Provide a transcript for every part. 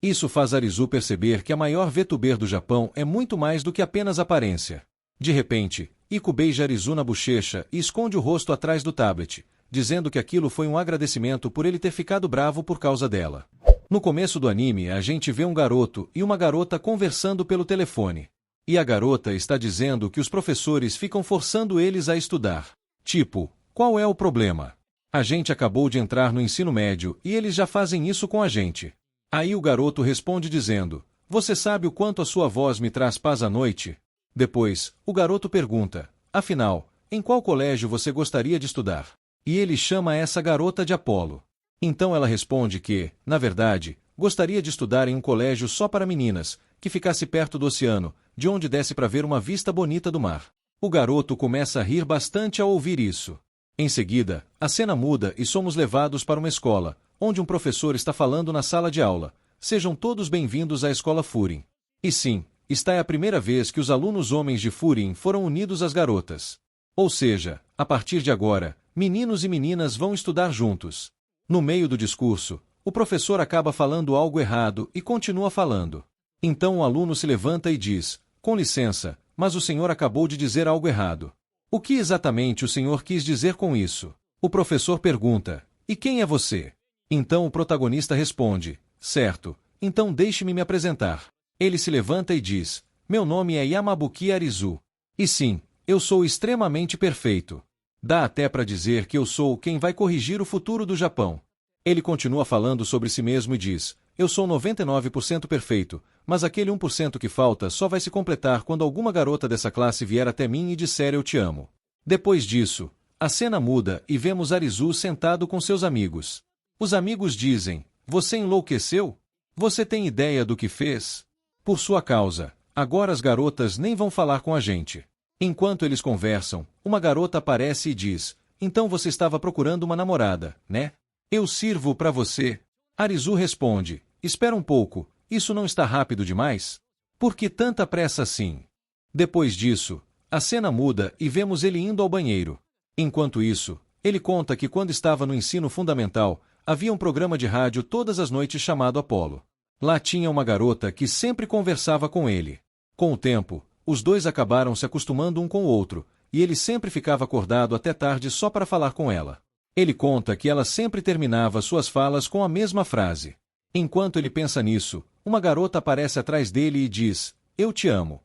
Isso faz Arizu perceber que a maior VTuber do Japão é muito mais do que apenas aparência. De repente, Iko beija Arizu na bochecha e esconde o rosto atrás do tablet, dizendo que aquilo foi um agradecimento por ele ter ficado bravo por causa dela. No começo do anime, a gente vê um garoto e uma garota conversando pelo telefone. E a garota está dizendo que os professores ficam forçando eles a estudar. Tipo, qual é o problema? A gente acabou de entrar no ensino médio e eles já fazem isso com a gente. Aí o garoto responde dizendo, você sabe o quanto a sua voz me traz paz à noite? Depois, o garoto pergunta, afinal, em qual colégio você gostaria de estudar? E ele chama essa garota de Apolo. Então ela responde que, na verdade, gostaria de estudar em um colégio só para meninas, que ficasse perto do oceano, de onde desse para ver uma vista bonita do mar. O garoto começa a rir bastante ao ouvir isso. Em seguida, a cena muda e somos levados para uma escola, onde um professor está falando na sala de aula. Sejam todos bem-vindos à escola Furin. E sim, esta é a primeira vez que os alunos homens de Furin foram unidos às garotas. Ou seja, a partir de agora, meninos e meninas vão estudar juntos. No meio do discurso, o professor acaba falando algo errado e continua falando. Então o aluno se levanta e diz, com licença, mas o senhor acabou de dizer algo errado. O que exatamente o senhor quis dizer com isso? O professor pergunta, e quem é você? Então o protagonista responde, certo, então deixe-me me apresentar. Ele se levanta e diz, meu nome é Yamabuki Arizu. E sim, eu sou extremamente perfeito. Dá até para dizer que eu sou quem vai corrigir o futuro do Japão. Ele continua falando sobre si mesmo e diz, eu sou 99% perfeito, mas aquele 1% que falta só vai se completar quando alguma garota dessa classe vier até mim e disser eu te amo. Depois disso, a cena muda e vemos Arizu sentado com seus amigos. Os amigos dizem, você enlouqueceu? Você tem ideia do que fez? Por sua causa, agora as garotas nem vão falar com a gente. Enquanto eles conversam, uma garota aparece e diz, então você estava procurando uma namorada, né? Eu sirvo para você. Arizu responde, espera um pouco, isso não está rápido demais? Por que tanta pressa assim? Depois disso, a cena muda e vemos ele indo ao banheiro. Enquanto isso, ele conta que quando estava no ensino fundamental, havia um programa de rádio todas as noites chamado Apolo. Lá tinha uma garota que sempre conversava com ele. Com o tempo, os dois acabaram se acostumando um com o outro, e ele sempre ficava acordado até tarde só para falar com ela. Ele conta que ela sempre terminava suas falas com a mesma frase. Enquanto ele pensa nisso, uma garota aparece atrás dele e diz, eu te amo.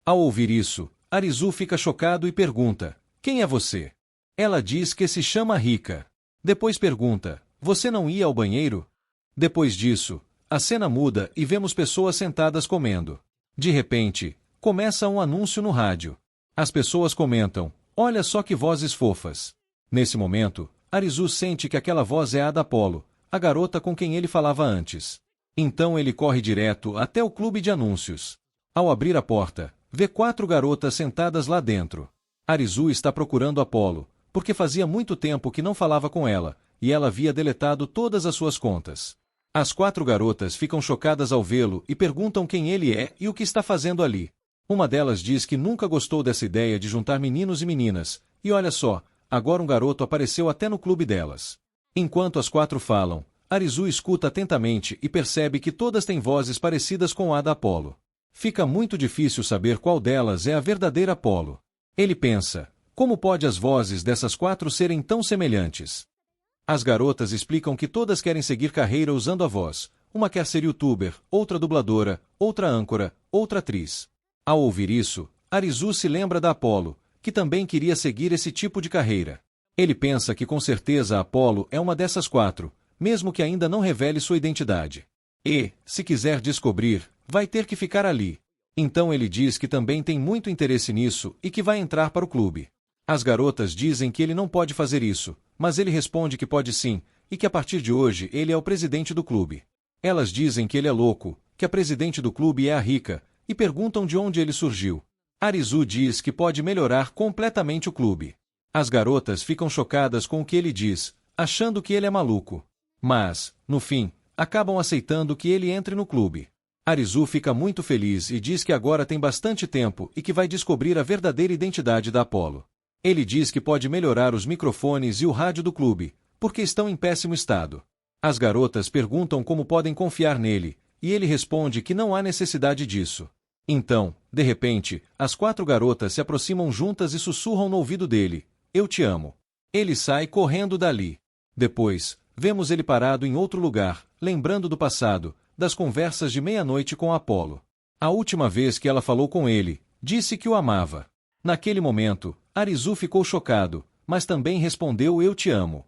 Ao ouvir isso, Arizu fica chocado e pergunta, quem é você? Ela diz que se chama Rika. Depois pergunta, você não ia ao banheiro? Depois disso, a cena muda e vemos pessoas sentadas comendo. De repente, começa um anúncio no rádio. As pessoas comentam, olha só que vozes fofas. Nesse momento, Arizu sente que aquela voz é a da Apolo, a garota com quem ele falava antes. Então ele corre direto até o clube de anúncios. Ao abrir a porta, vê 4 garotas sentadas lá dentro. Arizu está procurando Apolo, porque fazia muito tempo que não falava com ela, e ela havia deletado todas as suas contas. As 4 garotas ficam chocadas ao vê-lo e perguntam quem ele é e o que está fazendo ali. Uma delas diz que nunca gostou dessa ideia de juntar meninos e meninas, e olha só, agora um garoto apareceu até no clube delas. Enquanto as 4 falam, Arizu escuta atentamente e percebe que todas têm vozes parecidas com a da Apolo. Fica muito difícil saber qual delas é a verdadeira Apolo. Ele pensa, como pode as vozes dessas 4 serem tão semelhantes? As garotas explicam que todas querem seguir carreira usando a voz. Uma quer ser youtuber, outra dubladora, outra âncora, outra atriz. Ao ouvir isso, Arizu se lembra da Apolo, que também queria seguir esse tipo de carreira. Ele pensa que com certeza a Apolo é uma dessas 4, mesmo que ainda não revele sua identidade. E, se quiser descobrir, vai ter que ficar ali. Então ele diz que também tem muito interesse nisso e que vai entrar para o clube. As garotas dizem que ele não pode fazer isso, mas ele responde que pode sim, e que a partir de hoje ele é o presidente do clube. Elas dizem que ele é louco, que a presidente do clube é a Rika, e perguntam de onde ele surgiu. Arizu diz que pode melhorar completamente o clube. As garotas ficam chocadas com o que ele diz, achando que ele é maluco. Mas, no fim, acabam aceitando que ele entre no clube. Arizu fica muito feliz e diz que agora tem bastante tempo e que vai descobrir a verdadeira identidade da Apolo. Ele diz que pode melhorar os microfones e o rádio do clube, porque estão em péssimo estado. As garotas perguntam como podem confiar nele, e ele responde que não há necessidade disso. Então, de repente, as 4 garotas se aproximam juntas e sussurram no ouvido dele: "Eu te amo." Ele sai correndo dali. Depois, vemos ele parado em outro lugar, lembrando do passado, das conversas de meia-noite com Apolo. A última vez que ela falou com ele, disse que o amava. Naquele momento, Arizu ficou chocado, mas também respondeu: "Eu te amo."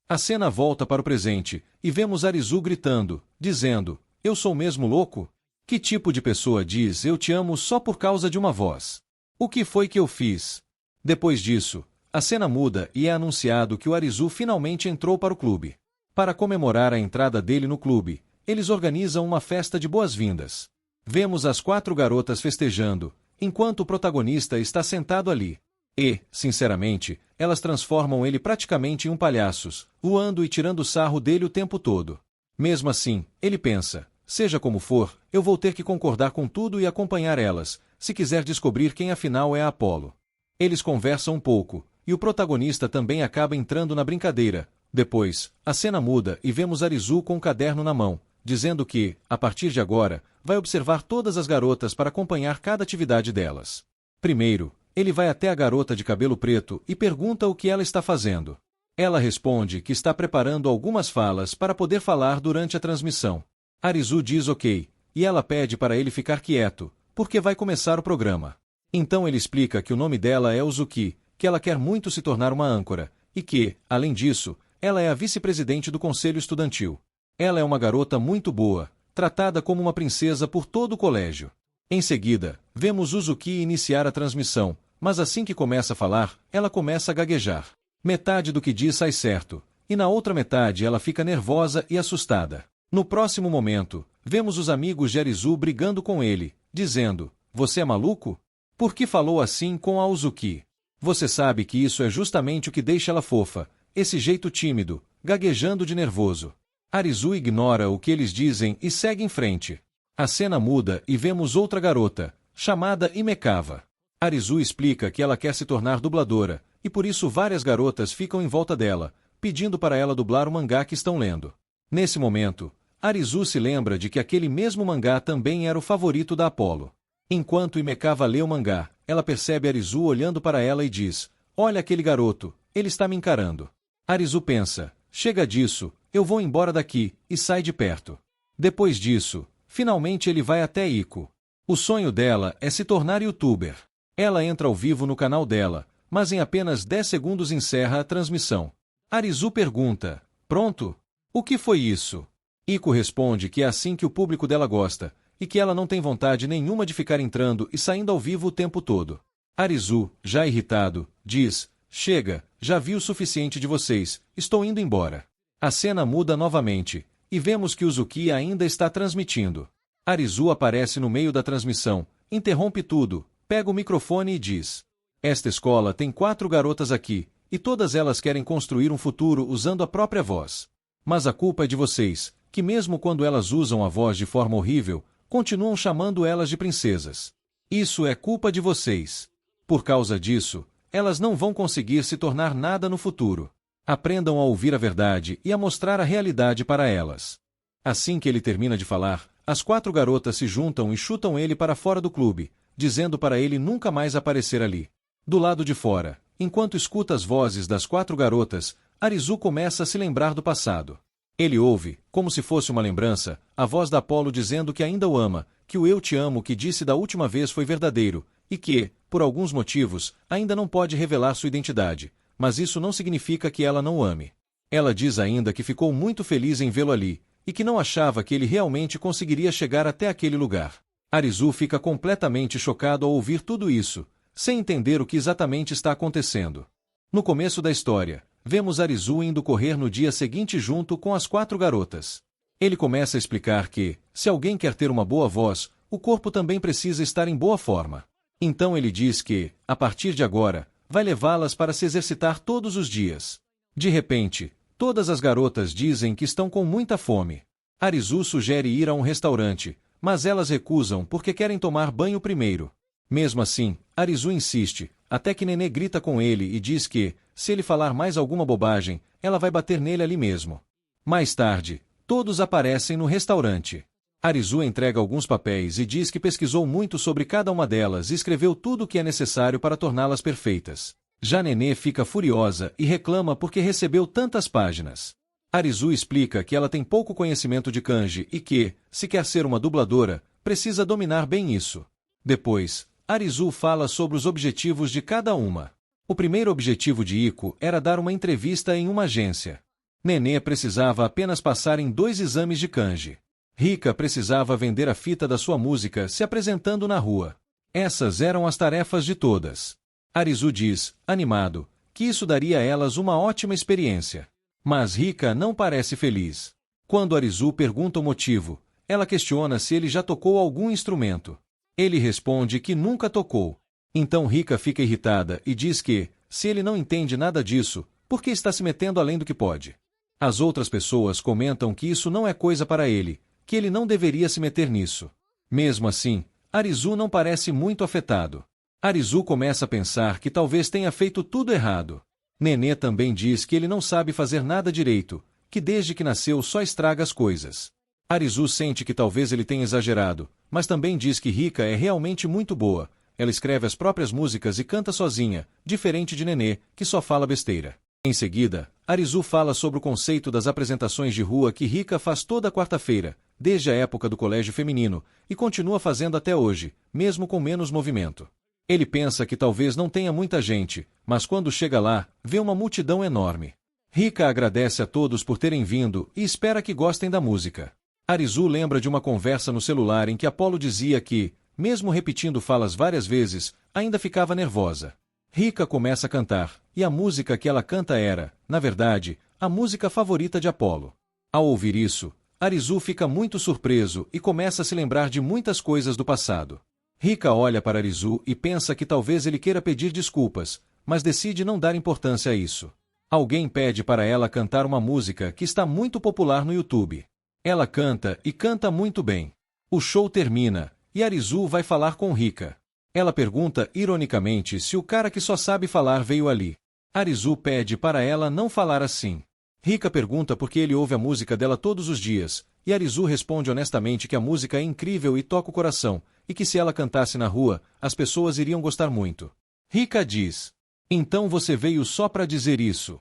A cena volta para o presente, e vemos Arizu gritando, dizendo: "Eu sou mesmo louco? Que tipo de pessoa diz eu te amo só por causa de uma voz? O que foi que eu fiz?" Depois disso, a cena muda e é anunciado que o Arizu finalmente entrou para o clube. Para comemorar a entrada dele no clube, eles organizam uma festa de boas-vindas. Vemos as 4 garotas festejando, enquanto o protagonista está sentado ali. E, sinceramente, elas transformam ele praticamente em um palhaço, voando e tirando sarro dele o tempo todo. Mesmo assim, ele pensa: seja como for, eu vou ter que concordar com tudo e acompanhar elas, se quiser descobrir quem afinal é Apolo. Eles conversam um pouco, e o protagonista também acaba entrando na brincadeira. Depois, a cena muda e vemos Arizu com um caderno na mão, dizendo que, a partir de agora, vai observar todas as garotas para acompanhar cada atividade delas. Primeiro, ele vai até a garota de cabelo preto e pergunta o que ela está fazendo. Ela responde que está preparando algumas falas para poder falar durante a transmissão. Arizu diz ok, e ela pede para ele ficar quieto, porque vai começar o programa. Então ele explica que o nome dela é Uzuki, que ela quer muito se tornar uma âncora, e que, além disso, ela é a vice-presidente do conselho estudantil. Ela é uma garota muito boa, tratada como uma princesa por todo o colégio. Em seguida, vemos Uzuki iniciar a transmissão, mas assim que começa a falar, ela começa a gaguejar. Metade do que diz sai certo, e na outra metade ela fica nervosa e assustada. No próximo momento, vemos os amigos de Arizu brigando com ele, dizendo: "Você é maluco? Por que falou assim com a Uzuki? Você sabe que isso é justamente o que deixa ela fofa, esse jeito tímido, gaguejando de nervoso." Arizu ignora o que eles dizem e segue em frente. A cena muda e vemos outra garota, chamada Imekava. Arizu explica que ela quer se tornar dubladora, e por isso várias garotas ficam em volta dela, pedindo para ela dublar o mangá que estão lendo. Nesse momento, Arizu se lembra de que aquele mesmo mangá também era o favorito da Apolo. Enquanto Imekava lê o mangá, ela percebe Arizu olhando para ela e diz: "Olha aquele garoto, ele está me encarando." Arizu pensa: "Chega disso, eu vou embora daqui", e sai de perto. Depois disso, finalmente ele vai até Iko. O sonho dela é se tornar youtuber. Ela entra ao vivo no canal dela, mas em apenas 10 segundos encerra a transmissão. Arizu pergunta: "Pronto? O que foi isso?" Iko responde que é assim que o público dela gosta, e que ela não tem vontade nenhuma de ficar entrando e saindo ao vivo o tempo todo. Arizu, já irritado, diz: "Chega, já vi o suficiente de vocês, estou indo embora." A cena muda novamente, e vemos que Uzuki ainda está transmitindo. Arizu aparece no meio da transmissão, interrompe tudo, pega o microfone e diz: "Esta escola tem 4 garotas aqui, e todas elas querem construir um futuro usando a própria voz. Mas a culpa é de vocês, que mesmo quando elas usam a voz de forma horrível, continuam chamando elas de princesas. Isso é culpa de vocês. Por causa disso, elas não vão conseguir se tornar nada no futuro. Aprendam a ouvir a verdade e a mostrar a realidade para elas." Assim que ele termina de falar, as 4 garotas se juntam e chutam ele para fora do clube, dizendo para ele nunca mais aparecer ali. Do lado de fora, enquanto escuta as vozes das 4 garotas, Arizu começa a se lembrar do passado. Ele ouve, como se fosse uma lembrança, a voz da Apolo dizendo que ainda o ama, que o "eu te amo" que disse da última vez foi verdadeiro, e que, por alguns motivos, ainda não pode revelar sua identidade, mas isso não significa que ela não o ame. Ela diz ainda que ficou muito feliz em vê-lo ali, e que não achava que ele realmente conseguiria chegar até aquele lugar. Arizu fica completamente chocado ao ouvir tudo isso, sem entender o que exatamente está acontecendo. No começo da história, vemos Arizu indo correr no dia seguinte junto com as 4 garotas. Ele começa a explicar que, se alguém quer ter uma boa voz, o corpo também precisa estar em boa forma. Então ele diz que, a partir de agora, vai levá-las para se exercitar todos os dias. De repente, todas as garotas dizem que estão com muita fome. Arizu sugere ir a um restaurante, mas elas recusam porque querem tomar banho primeiro. Mesmo assim, Arizu insiste, até que Nenê grita com ele e diz que, se ele falar mais alguma bobagem, ela vai bater nele ali mesmo. Mais tarde, todos aparecem no restaurante. Arizu entrega alguns papéis e diz que pesquisou muito sobre cada uma delas e escreveu tudo o que é necessário para torná-las perfeitas. Já Nenê fica furiosa e reclama porque recebeu tantas páginas. Arizu explica que ela tem pouco conhecimento de kanji e que, se quer ser uma dubladora, precisa dominar bem isso. Depois, Arizu fala sobre os objetivos de cada uma. O primeiro objetivo de Iko era dar uma entrevista em uma agência. Nenê precisava apenas passar em 2 exames de kanji. Rika precisava vender a fita da sua música se apresentando na rua. Essas eram as tarefas de todas. Arizu diz, animado, que isso daria a elas uma ótima experiência. Mas Rika não parece feliz. Quando Arizu pergunta o motivo, ela questiona se ele já tocou algum instrumento. Ele responde que nunca tocou. Então Rika fica irritada e diz que, se ele não entende nada disso, por que está se metendo além do que pode? As outras pessoas comentam que isso não é coisa para ele, que ele não deveria se meter nisso. Mesmo assim, Arizu não parece muito afetado. Arizu começa a pensar que talvez tenha feito tudo errado. Nenê também diz que ele não sabe fazer nada direito, que desde que nasceu só estraga as coisas. Arizu sente que talvez ele tenha exagerado, mas também diz que Rika é realmente muito boa. Ela escreve as próprias músicas e canta sozinha, diferente de Nenê, que só fala besteira. Em seguida, Arizu fala sobre o conceito das apresentações de rua que Rika faz toda quarta-feira, desde a época do colégio feminino, e continua fazendo até hoje, mesmo com menos movimento. Ele pensa que talvez não tenha muita gente, mas quando chega lá, vê uma multidão enorme. Rika agradece a todos por terem vindo e espera que gostem da música. Arizu lembra de uma conversa no celular em que Apollo dizia que, mesmo repetindo falas várias vezes, ainda ficava nervosa. Rika começa a cantar, e a música que ela canta era, na verdade, a música favorita de Apollo. Ao ouvir isso, Arizu fica muito surpreso e começa a se lembrar de muitas coisas do passado. Rika olha para Arizu e pensa que talvez ele queira pedir desculpas, mas decide não dar importância a isso. Alguém pede para ela cantar uma música que está muito popular no YouTube. Ela canta e canta muito bem. O show termina, e Arizu vai falar com Rika. Ela pergunta ironicamente se o cara que só sabe falar veio ali. Arizu pede para ela não falar assim. Rika pergunta por que ele ouve a música dela todos os dias, e Arizu responde honestamente que a música é incrível e toca o coração, e que se ela cantasse na rua, as pessoas iriam gostar muito. Rika diz: "Então você veio só para dizer isso?"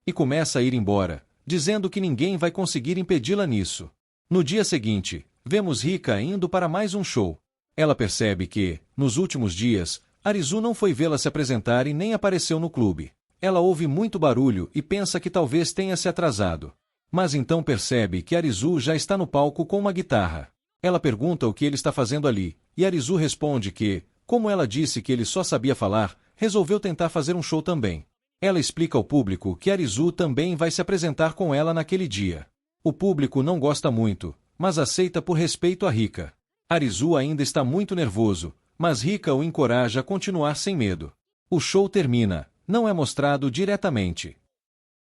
E começa a ir embora, dizendo que ninguém vai conseguir impedi-la nisso. No dia seguinte, vemos Rika indo para mais um show. Ela percebe que, nos últimos dias, Arizu não foi vê-la se apresentar e nem apareceu no clube. Ela ouve muito barulho e pensa que talvez tenha se atrasado. Mas então percebe que Arizu já está no palco com uma guitarra. Ela pergunta o que ele está fazendo ali, e Arizu responde que, como ela disse que ele só sabia falar, resolveu tentar fazer um show também. Ela explica ao público que Arizu também vai se apresentar com ela naquele dia. O público não gosta muito, mas aceita por respeito a Rika. Arizu ainda está muito nervoso, mas Rika o encoraja a continuar sem medo. O show termina, não é mostrado diretamente.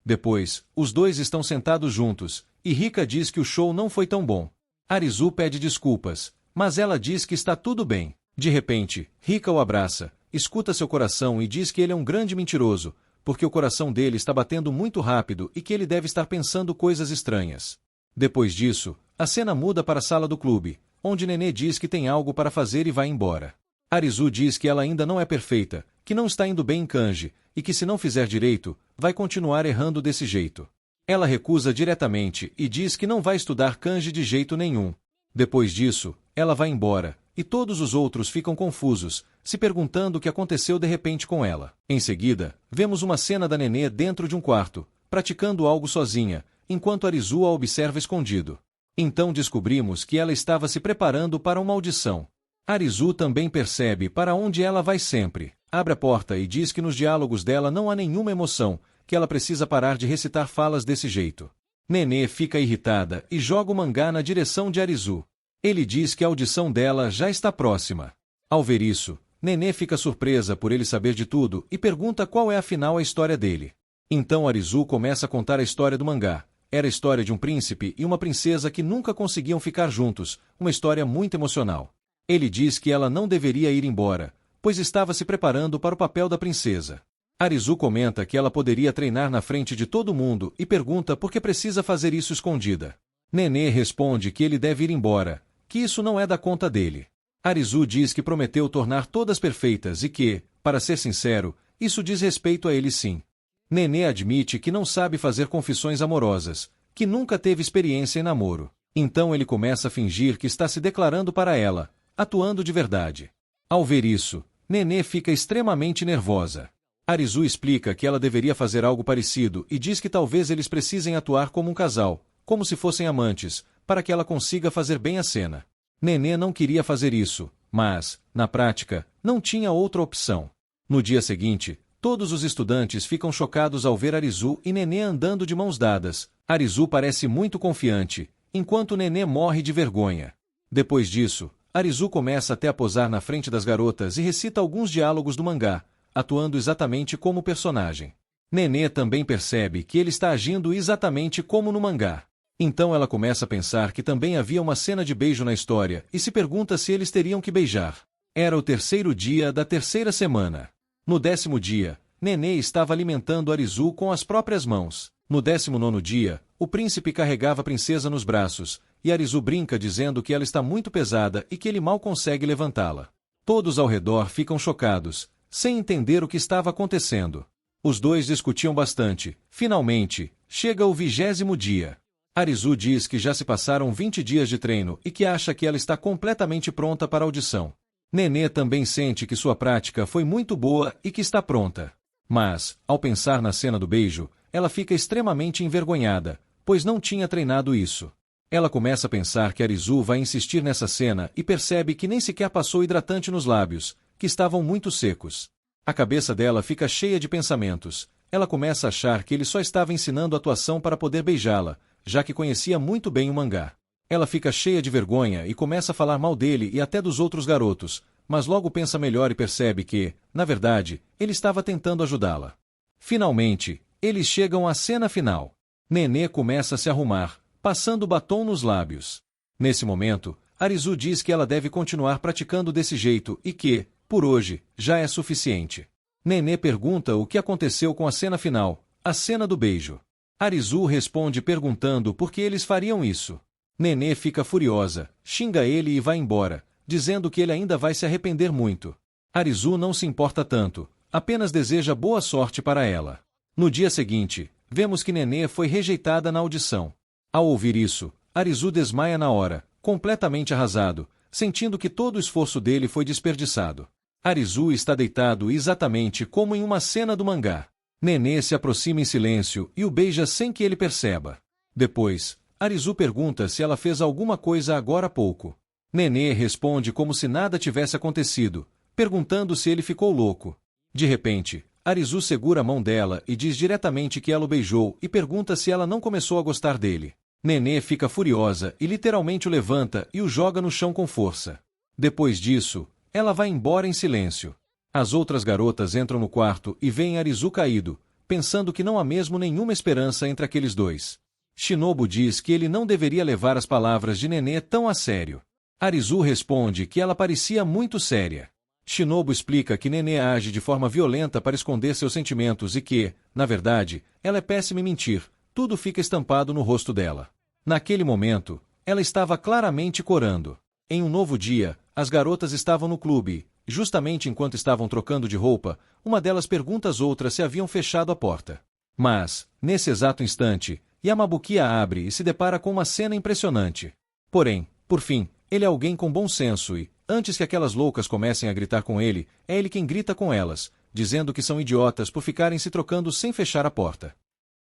Depois, os dois estão sentados juntos, e Rika diz que o show não foi tão bom. Arizu pede desculpas, mas ela diz que está tudo bem. De repente, Rika o abraça, escuta seu coração e diz que ele é um grande mentiroso, porque o coração dele está batendo muito rápido e que ele deve estar pensando coisas estranhas. Depois disso, a cena muda para a sala do clube, onde Nenê diz que tem algo para fazer e vai embora. Arizu diz que ela ainda não é perfeita, que não está indo bem em kanji, e que se não fizer direito, vai continuar errando desse jeito. Ela recusa diretamente e diz que não vai estudar kanji de jeito nenhum. Depois disso, ela vai embora, e todos os outros ficam confusos, se perguntando o que aconteceu de repente com ela. Em seguida, vemos uma cena da Nenê dentro de um quarto, praticando algo sozinha, enquanto Arizu a observa escondido. Então descobrimos que ela estava se preparando para uma audição. Arizu também percebe para onde ela vai sempre. Abre a porta e diz que nos diálogos dela não há nenhuma emoção, que ela precisa parar de recitar falas desse jeito. Nenê fica irritada e joga o mangá na direção de Arizu. Ele diz que a audição dela já está próxima. Ao ver isso, Nenê fica surpresa por ele saber de tudo e pergunta qual é afinal a história dele. Então Arizu começa a contar a história do mangá. Era a história de um príncipe e uma princesa que nunca conseguiam ficar juntos, uma história muito emocional. Ele diz que ela não deveria ir embora, pois estava se preparando para o papel da princesa. Arizu comenta que ela poderia treinar na frente de todo mundo e pergunta por que precisa fazer isso escondida. Nenê responde que ele deve ir embora, que isso não é da conta dele. Arizu diz que prometeu tornar todas perfeitas e que, para ser sincero, isso diz respeito a ele sim. Nenê admite que não sabe fazer confissões amorosas, que nunca teve experiência em namoro. Então ele começa a fingir que está se declarando para ela, atuando de verdade. Ao ver isso, Nenê fica extremamente nervosa. Arizu explica que ela deveria fazer algo parecido e diz que talvez eles precisem atuar como um casal, como se fossem amantes, para que ela consiga fazer bem a cena. Nenê não queria fazer isso, mas, na prática, não tinha outra opção. No dia seguinte, todos os estudantes ficam chocados ao ver Arizu e Nenê andando de mãos dadas. Arizu parece muito confiante, enquanto Nenê morre de vergonha. Depois disso, Arizu começa até a posar na frente das garotas e recita alguns diálogos do mangá, atuando exatamente como o personagem. Nenê também percebe que ele está agindo exatamente como no mangá. Então ela começa a pensar que também havia uma cena de beijo na história e se pergunta se eles teriam que beijar. Era o terceiro dia da terceira semana. No 10º dia, Nenê estava alimentando Arizu com as próprias mãos. No 19º dia, o príncipe carregava a princesa nos braços, e Arizu brinca dizendo que ela está muito pesada e que ele mal consegue levantá-la. Todos ao redor ficam chocados, sem entender o que estava acontecendo. Os dois discutiam bastante. Finalmente, chega o 20º dia. Arizu diz que já se passaram 20 dias de treino e que acha que ela está completamente pronta para a audição. Nenê também sente que sua prática foi muito boa e que está pronta. Mas, ao pensar na cena do beijo, ela fica extremamente envergonhada, pois não tinha treinado isso. Ela começa a pensar que Arizu vai insistir nessa cena e percebe que nem sequer passou hidratante nos lábios, que estavam muito secos. A cabeça dela fica cheia de pensamentos. Ela começa a achar que ele só estava ensinando atuação para poder beijá-la, já que conhecia muito bem o mangá. Ela fica cheia de vergonha e começa a falar mal dele e até dos outros garotos, mas logo pensa melhor e percebe que, na verdade, ele estava tentando ajudá-la. Finalmente, eles chegam à cena final. Nenê começa a se arrumar, passando batom nos lábios. Nesse momento, Arizu diz que ela deve continuar praticando desse jeito e que, por hoje, já é suficiente. Nenê pergunta o que aconteceu com a cena final, a cena do beijo. Arizu responde perguntando por que eles fariam isso. Nenê fica furiosa, xinga ele e vai embora, dizendo que ele ainda vai se arrepender muito. Arizu não se importa tanto, apenas deseja boa sorte para ela. No dia seguinte, vemos que Nenê foi rejeitada na audição. Ao ouvir isso, Arizu desmaia na hora, completamente arrasado, sentindo que todo o esforço dele foi desperdiçado. Arizu está deitado exatamente como em uma cena do mangá. Nenê se aproxima em silêncio e o beija sem que ele perceba. Depois, Arizu pergunta se ela fez alguma coisa agora há pouco. Nenê responde como se nada tivesse acontecido, perguntando se ele ficou louco. De repente, Arizu segura a mão dela e diz diretamente que ela o beijou e pergunta se ela não começou a gostar dele. Nenê fica furiosa e literalmente o levanta e o joga no chão com força. Depois disso, ela vai embora em silêncio. As outras garotas entram no quarto e veem Arizu caído, pensando que não há mesmo nenhuma esperança entre aqueles dois. Shinobu diz que ele não deveria levar as palavras de Nenê tão a sério. Arizu responde que ela parecia muito séria. Shinobu explica que Nenê age de forma violenta para esconder seus sentimentos e que, na verdade, ela é péssima em mentir, tudo fica estampado no rosto dela. Naquele momento, ela estava claramente corando. Em um novo dia, as garotas estavam no clube. Justamente enquanto estavam trocando de roupa, uma delas pergunta às outras se haviam fechado a porta. Mas, nesse exato instante, Yamabuki a abre e se depara com uma cena impressionante. Porém, por fim, ele é alguém com bom senso e, antes que aquelas loucas comecem a gritar com ele, é ele quem grita com elas, dizendo que são idiotas por ficarem se trocando sem fechar a porta.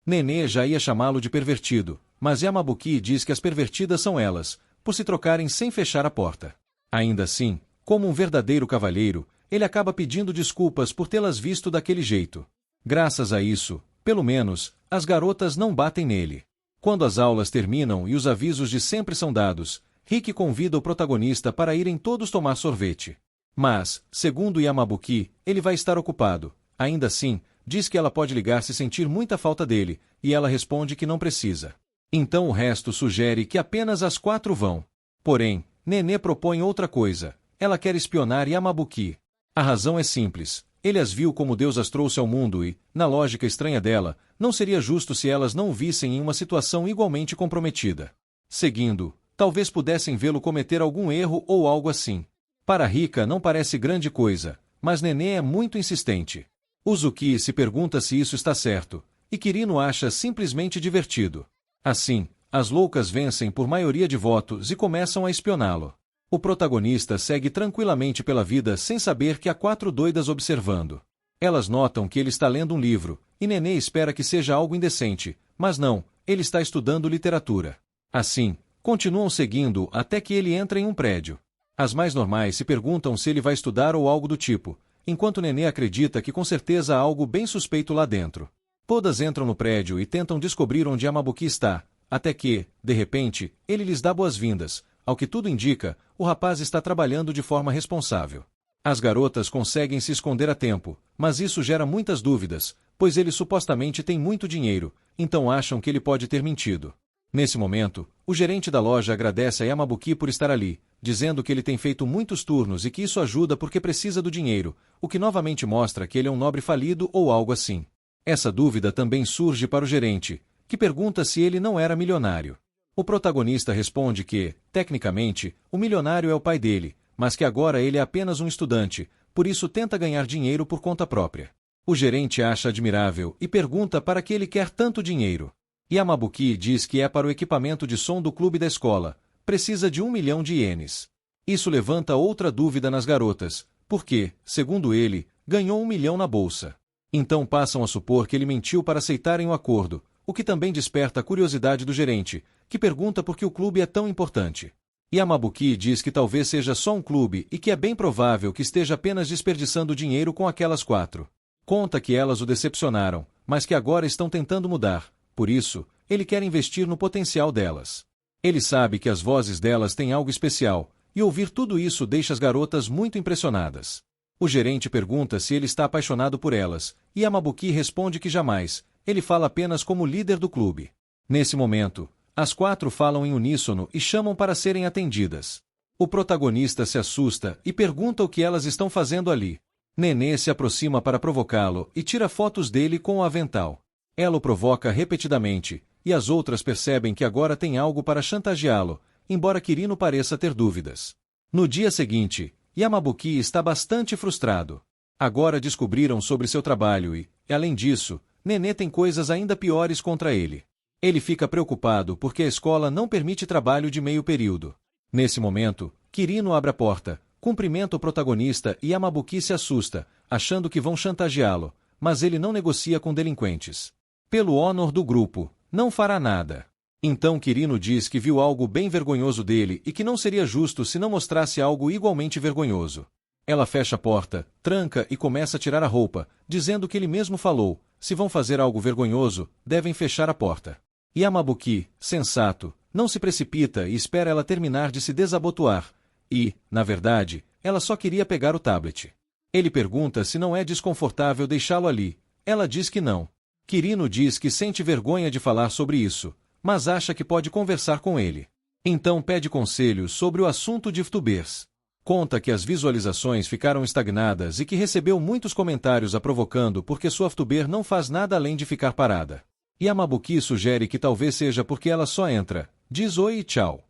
Nenê já ia chamá-lo de pervertido, mas Yamabuki diz que as pervertidas são elas, por se trocarem sem fechar a porta. Ainda assim, como um verdadeiro cavalheiro, ele acaba pedindo desculpas por tê-las visto daquele jeito. Graças a isso, pelo menos, as garotas não batem nele. Quando as aulas terminam e os avisos de sempre são dados, Rick convida o protagonista para irem todos tomar sorvete. Mas, segundo Yamabuki, ele vai estar ocupado. Ainda assim, diz que ela pode ligar se sentir muita falta dele, e ela responde que não precisa. Então o resto sugere que apenas as 4 vão. Porém, Nenê propõe outra coisa. Ela quer espionar Yamabuki. A razão é simples. Ele as viu como Deus as trouxe ao mundo e, na lógica estranha dela, não seria justo se elas não o vissem em uma situação igualmente comprometida. Seguindo, talvez pudessem vê-lo cometer algum erro ou algo assim. Para Rika não parece grande coisa, mas Nenê é muito insistente. Uzuki se pergunta se isso está certo, e Kirino acha simplesmente divertido. Assim, as loucas vencem por maioria de votos e começam a espioná-lo. O protagonista segue tranquilamente pela vida sem saber que há 4 doidas observando. Elas notam que ele está lendo um livro, e Nenê espera que seja algo indecente, mas não, ele está estudando literatura. Assim, continuam seguindo até que ele entra em um prédio. As mais normais se perguntam se ele vai estudar ou algo do tipo, enquanto Nenê acredita que com certeza há algo bem suspeito lá dentro. Todas entram no prédio e tentam descobrir onde Yamabuki está, até que, de repente, ele lhes dá boas-vindas. Ao que tudo indica, o rapaz está trabalhando de forma responsável. As garotas conseguem se esconder a tempo, mas isso gera muitas dúvidas, pois ele supostamente tem muito dinheiro, então acham que ele pode ter mentido. Nesse momento, o gerente da loja agradece a Yamabuki por estar ali, dizendo que ele tem feito muitos turnos e que isso ajuda porque precisa do dinheiro, o que novamente mostra que ele é um nobre falido ou algo assim. Essa dúvida também surge para o gerente, que pergunta se ele não era milionário. O protagonista responde que, tecnicamente, o milionário é o pai dele, mas que agora ele é apenas um estudante, por isso tenta ganhar dinheiro por conta própria. O gerente acha admirável e pergunta para que ele quer tanto dinheiro. Yamabuki diz que é para o equipamento de som do clube da escola, precisa de 1 milhão de ienes. Isso levanta outra dúvida nas garotas, porque, segundo ele, ganhou 1 milhão na bolsa. Então passam a supor que ele mentiu para aceitarem o acordo, o que também desperta a curiosidade do gerente, que pergunta por que o clube é tão importante. Yamabuki diz que talvez seja só um clube e que é bem provável que esteja apenas desperdiçando dinheiro com aquelas 4. Conta que elas o decepcionaram, mas que agora estão tentando mudar, por isso, ele quer investir no potencial delas. Ele sabe que as vozes delas têm algo especial, e ouvir tudo isso deixa as garotas muito impressionadas. O gerente pergunta se ele está apaixonado por elas, e Yamabuki responde que jamais, ele fala apenas como líder do clube. Nesse momento, as 4 falam em uníssono e chamam para serem atendidas. O protagonista se assusta e pergunta o que elas estão fazendo ali. Nenê se aproxima para provocá-lo e tira fotos dele com o avental. Ela o provoca repetidamente, e as outras percebem que agora tem algo para chantageá-lo, embora Kirino pareça ter dúvidas. No dia seguinte, Yamabuki está bastante frustrado. Agora descobriram sobre seu trabalho e, além disso, Nenê tem coisas ainda piores contra ele. Ele fica preocupado porque a escola não permite trabalho de meio período. Nesse momento, Kirino abre a porta, cumprimenta o protagonista e Yamabuki se assusta, achando que vão chantageá-lo, mas ele não negocia com delinquentes. Pelo honor do grupo, não fará nada. Então Kirino diz que viu algo bem vergonhoso dele e que não seria justo se não mostrasse algo igualmente vergonhoso. Ela fecha a porta, tranca e começa a tirar a roupa, dizendo que ele mesmo falou, se vão fazer algo vergonhoso, devem fechar a porta. Yamabuki, sensato, não se precipita e espera ela terminar de se desabotoar, e, na verdade, ela só queria pegar o tablet. Ele pergunta se não é desconfortável deixá-lo ali. Ela diz que não. Kirino diz que sente vergonha de falar sobre isso, mas acha que pode conversar com ele. Então pede conselhos sobre o assunto de VTubers. Conta que as visualizações ficaram estagnadas e que recebeu muitos comentários a provocando porque sua VTuber não faz nada além de ficar parada. Yamabuki sugere que talvez seja porque ela só entra, diz oi e tchau.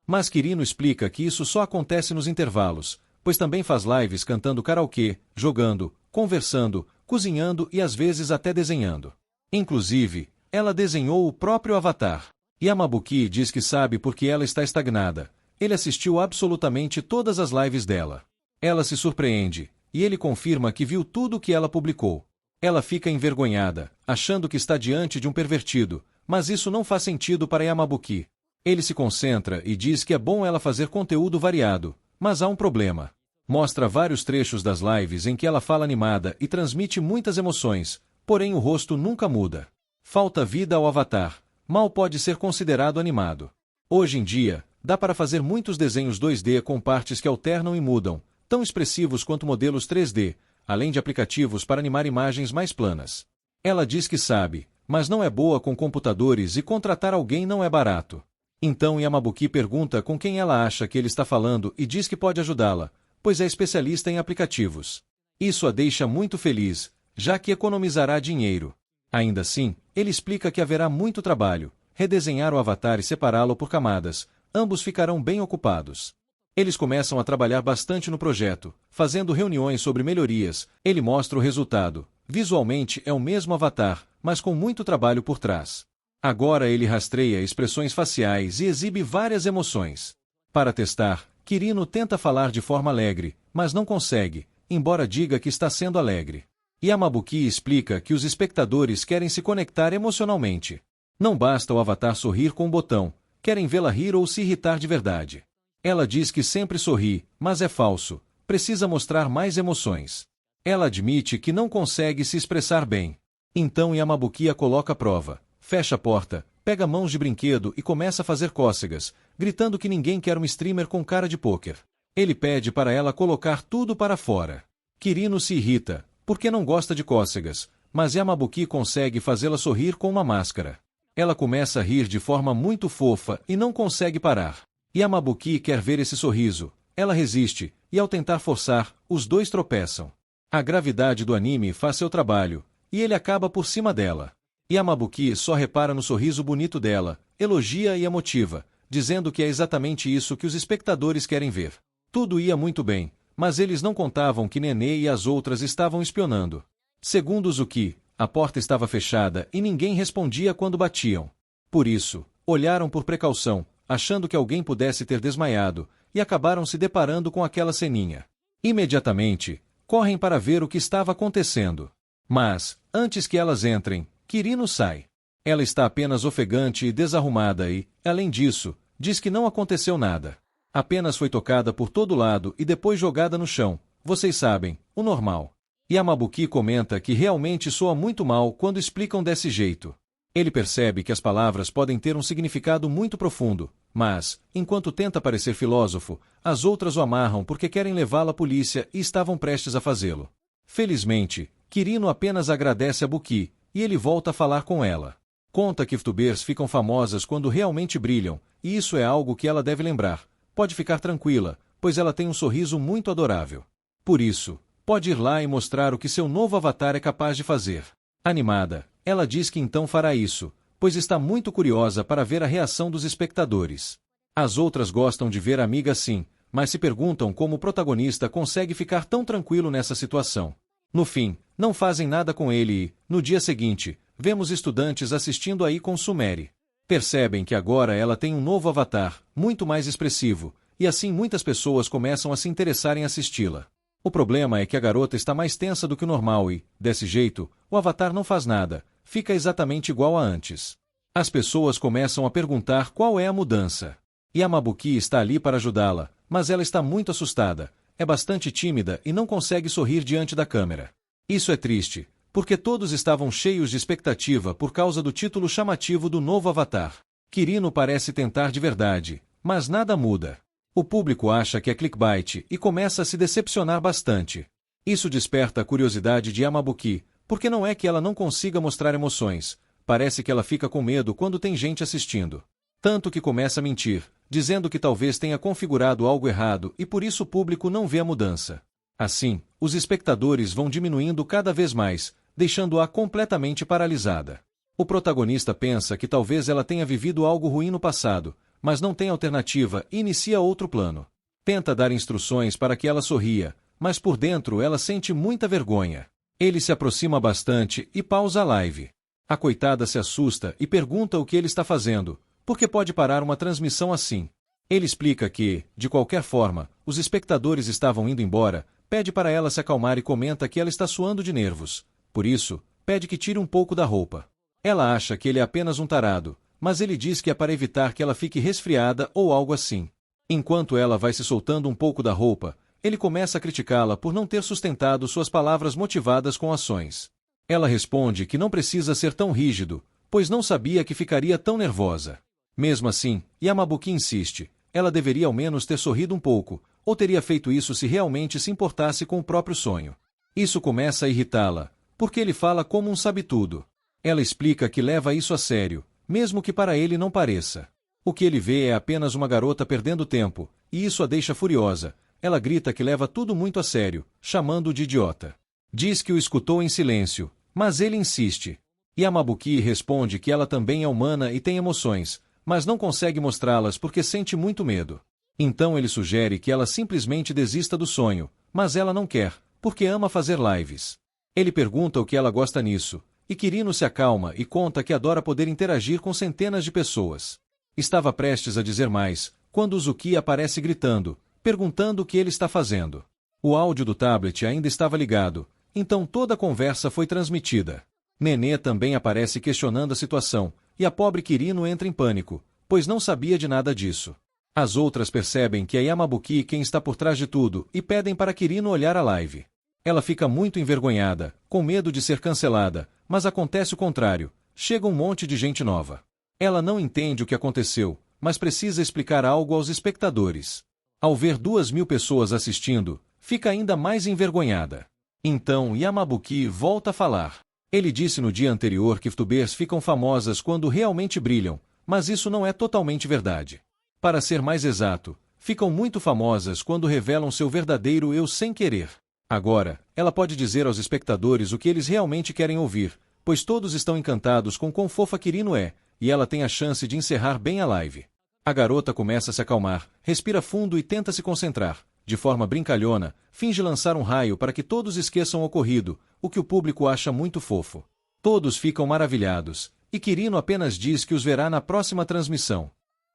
Mas Kirino explica que isso só acontece nos intervalos, pois também faz lives cantando karaokê, jogando, conversando, cozinhando e às vezes até desenhando. Inclusive, ela desenhou o próprio avatar. Yamabuki diz que sabe porque ela está estagnada. Ele assistiu absolutamente todas as lives dela. Ela se surpreende, e ele confirma que viu tudo o que ela publicou. Ela fica envergonhada, achando que está diante de um pervertido, mas isso não faz sentido para Yamabuki. Ele se concentra e diz que é bom ela fazer conteúdo variado, mas há um problema. Mostra vários trechos das lives em que ela fala animada e transmite muitas emoções, porém o rosto nunca muda. Falta vida ao avatar, mal pode ser considerado animado. Hoje em dia, dá para fazer muitos desenhos 2D com partes que alternam e mudam, tão expressivos quanto modelos 3D, além de aplicativos para animar imagens mais planas. Ela diz que sabe, mas não é boa com computadores e contratar alguém não é barato. Então Yamabuki pergunta com quem ela acha que ele está falando e diz que pode ajudá-la, pois é especialista em aplicativos. Isso a deixa muito feliz, já que economizará dinheiro. Ainda assim, ele explica que haverá muito trabalho, redesenhar o avatar e separá-lo por camadas. Ambos ficarão bem ocupados. Eles começam a trabalhar bastante no projeto, fazendo reuniões sobre melhorias. Ele mostra o resultado. Visualmente é o mesmo avatar, mas com muito trabalho por trás. Agora ele rastreia expressões faciais e exibe várias emoções. Para testar, Kirino tenta falar de forma alegre, mas não consegue, embora diga que está sendo alegre. Yamabuki explica que os espectadores querem se conectar emocionalmente. Não basta o avatar sorrir com um botão, querem vê-la rir ou se irritar de verdade. Ela diz que sempre sorri, mas é falso, precisa mostrar mais emoções. Ela admite que não consegue se expressar bem. Então Yamabuki a coloca à prova, fecha a porta, pega mãos de brinquedo e começa a fazer cócegas, gritando que ninguém quer um streamer com cara de pôquer. Ele pede para ela colocar tudo para fora. Kirino se irrita, porque não gosta de cócegas, mas Yamabuki consegue fazê-la sorrir com uma máscara. Ela começa a rir de forma muito fofa e não consegue parar. Yamabuki quer ver esse sorriso. Ela resiste, e ao tentar forçar, os dois tropeçam. A gravidade do anime faz seu trabalho, e ele acaba por cima dela. Yamabuki só repara no sorriso bonito dela, elogia e a motiva, dizendo que é exatamente isso que os espectadores querem ver. Tudo ia muito bem, mas eles não contavam que Nenê e as outras estavam espionando. Segundo Zuki, a porta estava fechada e ninguém respondia quando batiam. Por isso, olharam por precaução, achando que alguém pudesse ter desmaiado, e acabaram se deparando com aquela ceninha. Imediatamente, correm para ver o que estava acontecendo. Mas, antes que elas entrem, Kirino sai. Ela está apenas ofegante e desarrumada e, além disso, diz que não aconteceu nada. Apenas foi tocada por todo lado e depois jogada no chão. Vocês sabem, o normal. Yamabuki comenta que realmente soa muito mal quando explicam desse jeito. Ele percebe que as palavras podem ter um significado muito profundo, mas, enquanto tenta parecer filósofo, as outras o amarram porque querem levá-lo à polícia e estavam prestes a fazê-lo. Felizmente, Kirino apenas agradece a Buki, e ele volta a falar com ela. Conta que VTubers ficam famosas quando realmente brilham, e isso é algo que ela deve lembrar. Pode ficar tranquila, pois ela tem um sorriso muito adorável. Por isso, pode ir lá e mostrar o que seu novo avatar é capaz de fazer. Animada, ela diz que então fará isso, pois está muito curiosa para ver a reação dos espectadores. As outras gostam de ver a amiga assim, mas se perguntam como o protagonista consegue ficar tão tranquilo nessa situação. No fim, não fazem nada com ele e, no dia seguinte, vemos estudantes assistindo aí com Sumeri. Percebem que agora ela tem um novo avatar, muito mais expressivo, e assim muitas pessoas começam a se interessar em assisti-la. O problema é que a garota está mais tensa do que o normal e, desse jeito, o avatar não faz nada, fica exatamente igual a antes. As pessoas começam a perguntar qual é a mudança. Yamabuki está ali para ajudá-la, mas ela está muito assustada, é bastante tímida e não consegue sorrir diante da câmera. Isso é triste, porque todos estavam cheios de expectativa por causa do título chamativo do novo avatar. Kirino parece tentar de verdade, mas nada muda. O público acha que é clickbait e começa a se decepcionar bastante. Isso desperta a curiosidade de Yamabuki, porque não é que ela não consiga mostrar emoções, parece que ela fica com medo quando tem gente assistindo. Tanto que começa a mentir, dizendo que talvez tenha configurado algo errado e por isso o público não vê a mudança. Assim, os espectadores vão diminuindo cada vez mais, deixando-a completamente paralisada. O protagonista pensa que talvez ela tenha vivido algo ruim no passado, mas não tem alternativa e inicia outro plano. Tenta dar instruções para que ela sorria, mas por dentro ela sente muita vergonha. Ele se aproxima bastante e pausa a live. A coitada se assusta e pergunta o que ele está fazendo, porque pode parar uma transmissão assim. Ele explica que, de qualquer forma, os espectadores estavam indo embora, pede para ela se acalmar e comenta que ela está suando de nervos. Por isso, pede que tire um pouco da roupa. Ela acha que ele é apenas um tarado, mas ele diz que é para evitar que ela fique resfriada ou algo assim. Enquanto ela vai se soltando um pouco da roupa, ele começa a criticá-la por não ter sustentado suas palavras motivadas com ações. Ela responde que não precisa ser tão rígido, pois não sabia que ficaria tão nervosa. Mesmo assim, Yamabuki insiste, ela deveria ao menos ter sorrido um pouco, ou teria feito isso se realmente se importasse com o próprio sonho. Isso começa a irritá-la, porque ele fala como um sabe-tudo. Ela explica que leva isso a sério, mesmo que para ele não pareça. O que ele vê é apenas uma garota perdendo tempo, e isso a deixa furiosa. Ela grita que leva tudo muito a sério, chamando-o de idiota. Diz que o escutou em silêncio, mas ele insiste. Yamabuki responde que ela também é humana e tem emoções, mas não consegue mostrá-las porque sente muito medo. Então ele sugere que ela simplesmente desista do sonho, mas ela não quer, porque ama fazer lives. Ele pergunta o que ela gosta nisso, e Kirino se acalma e conta que adora poder interagir com centenas de pessoas. Estava prestes a dizer mais, quando Uzuki aparece gritando, perguntando o que ele está fazendo. O áudio do tablet ainda estava ligado, então toda a conversa foi transmitida. Nenê também aparece questionando a situação, e a pobre Kirino entra em pânico, pois não sabia de nada disso. As outras percebem que é Yamabuki quem está por trás de tudo e pedem para Kirino olhar a live. Ela fica muito envergonhada, com medo de ser cancelada, mas acontece o contrário, chega um monte de gente nova. Ela não entende o que aconteceu, mas precisa explicar algo aos espectadores. Ao ver 2.000 pessoas assistindo, fica ainda mais envergonhada. Então Yamabuki volta a falar. Ele disse no dia anterior que VTubers ficam famosas quando realmente brilham, mas isso não é totalmente verdade. Para ser mais exato, ficam muito famosas quando revelam seu verdadeiro eu sem querer. Agora, ela pode dizer aos espectadores o que eles realmente querem ouvir, pois todos estão encantados com quão fofa Kirino é, e ela tem a chance de encerrar bem a live. A garota começa a se acalmar, respira fundo e tenta se concentrar. De forma brincalhona, finge lançar um raio para que todos esqueçam o ocorrido, o que o público acha muito fofo. Todos ficam maravilhados, e Kirino apenas diz que os verá na próxima transmissão.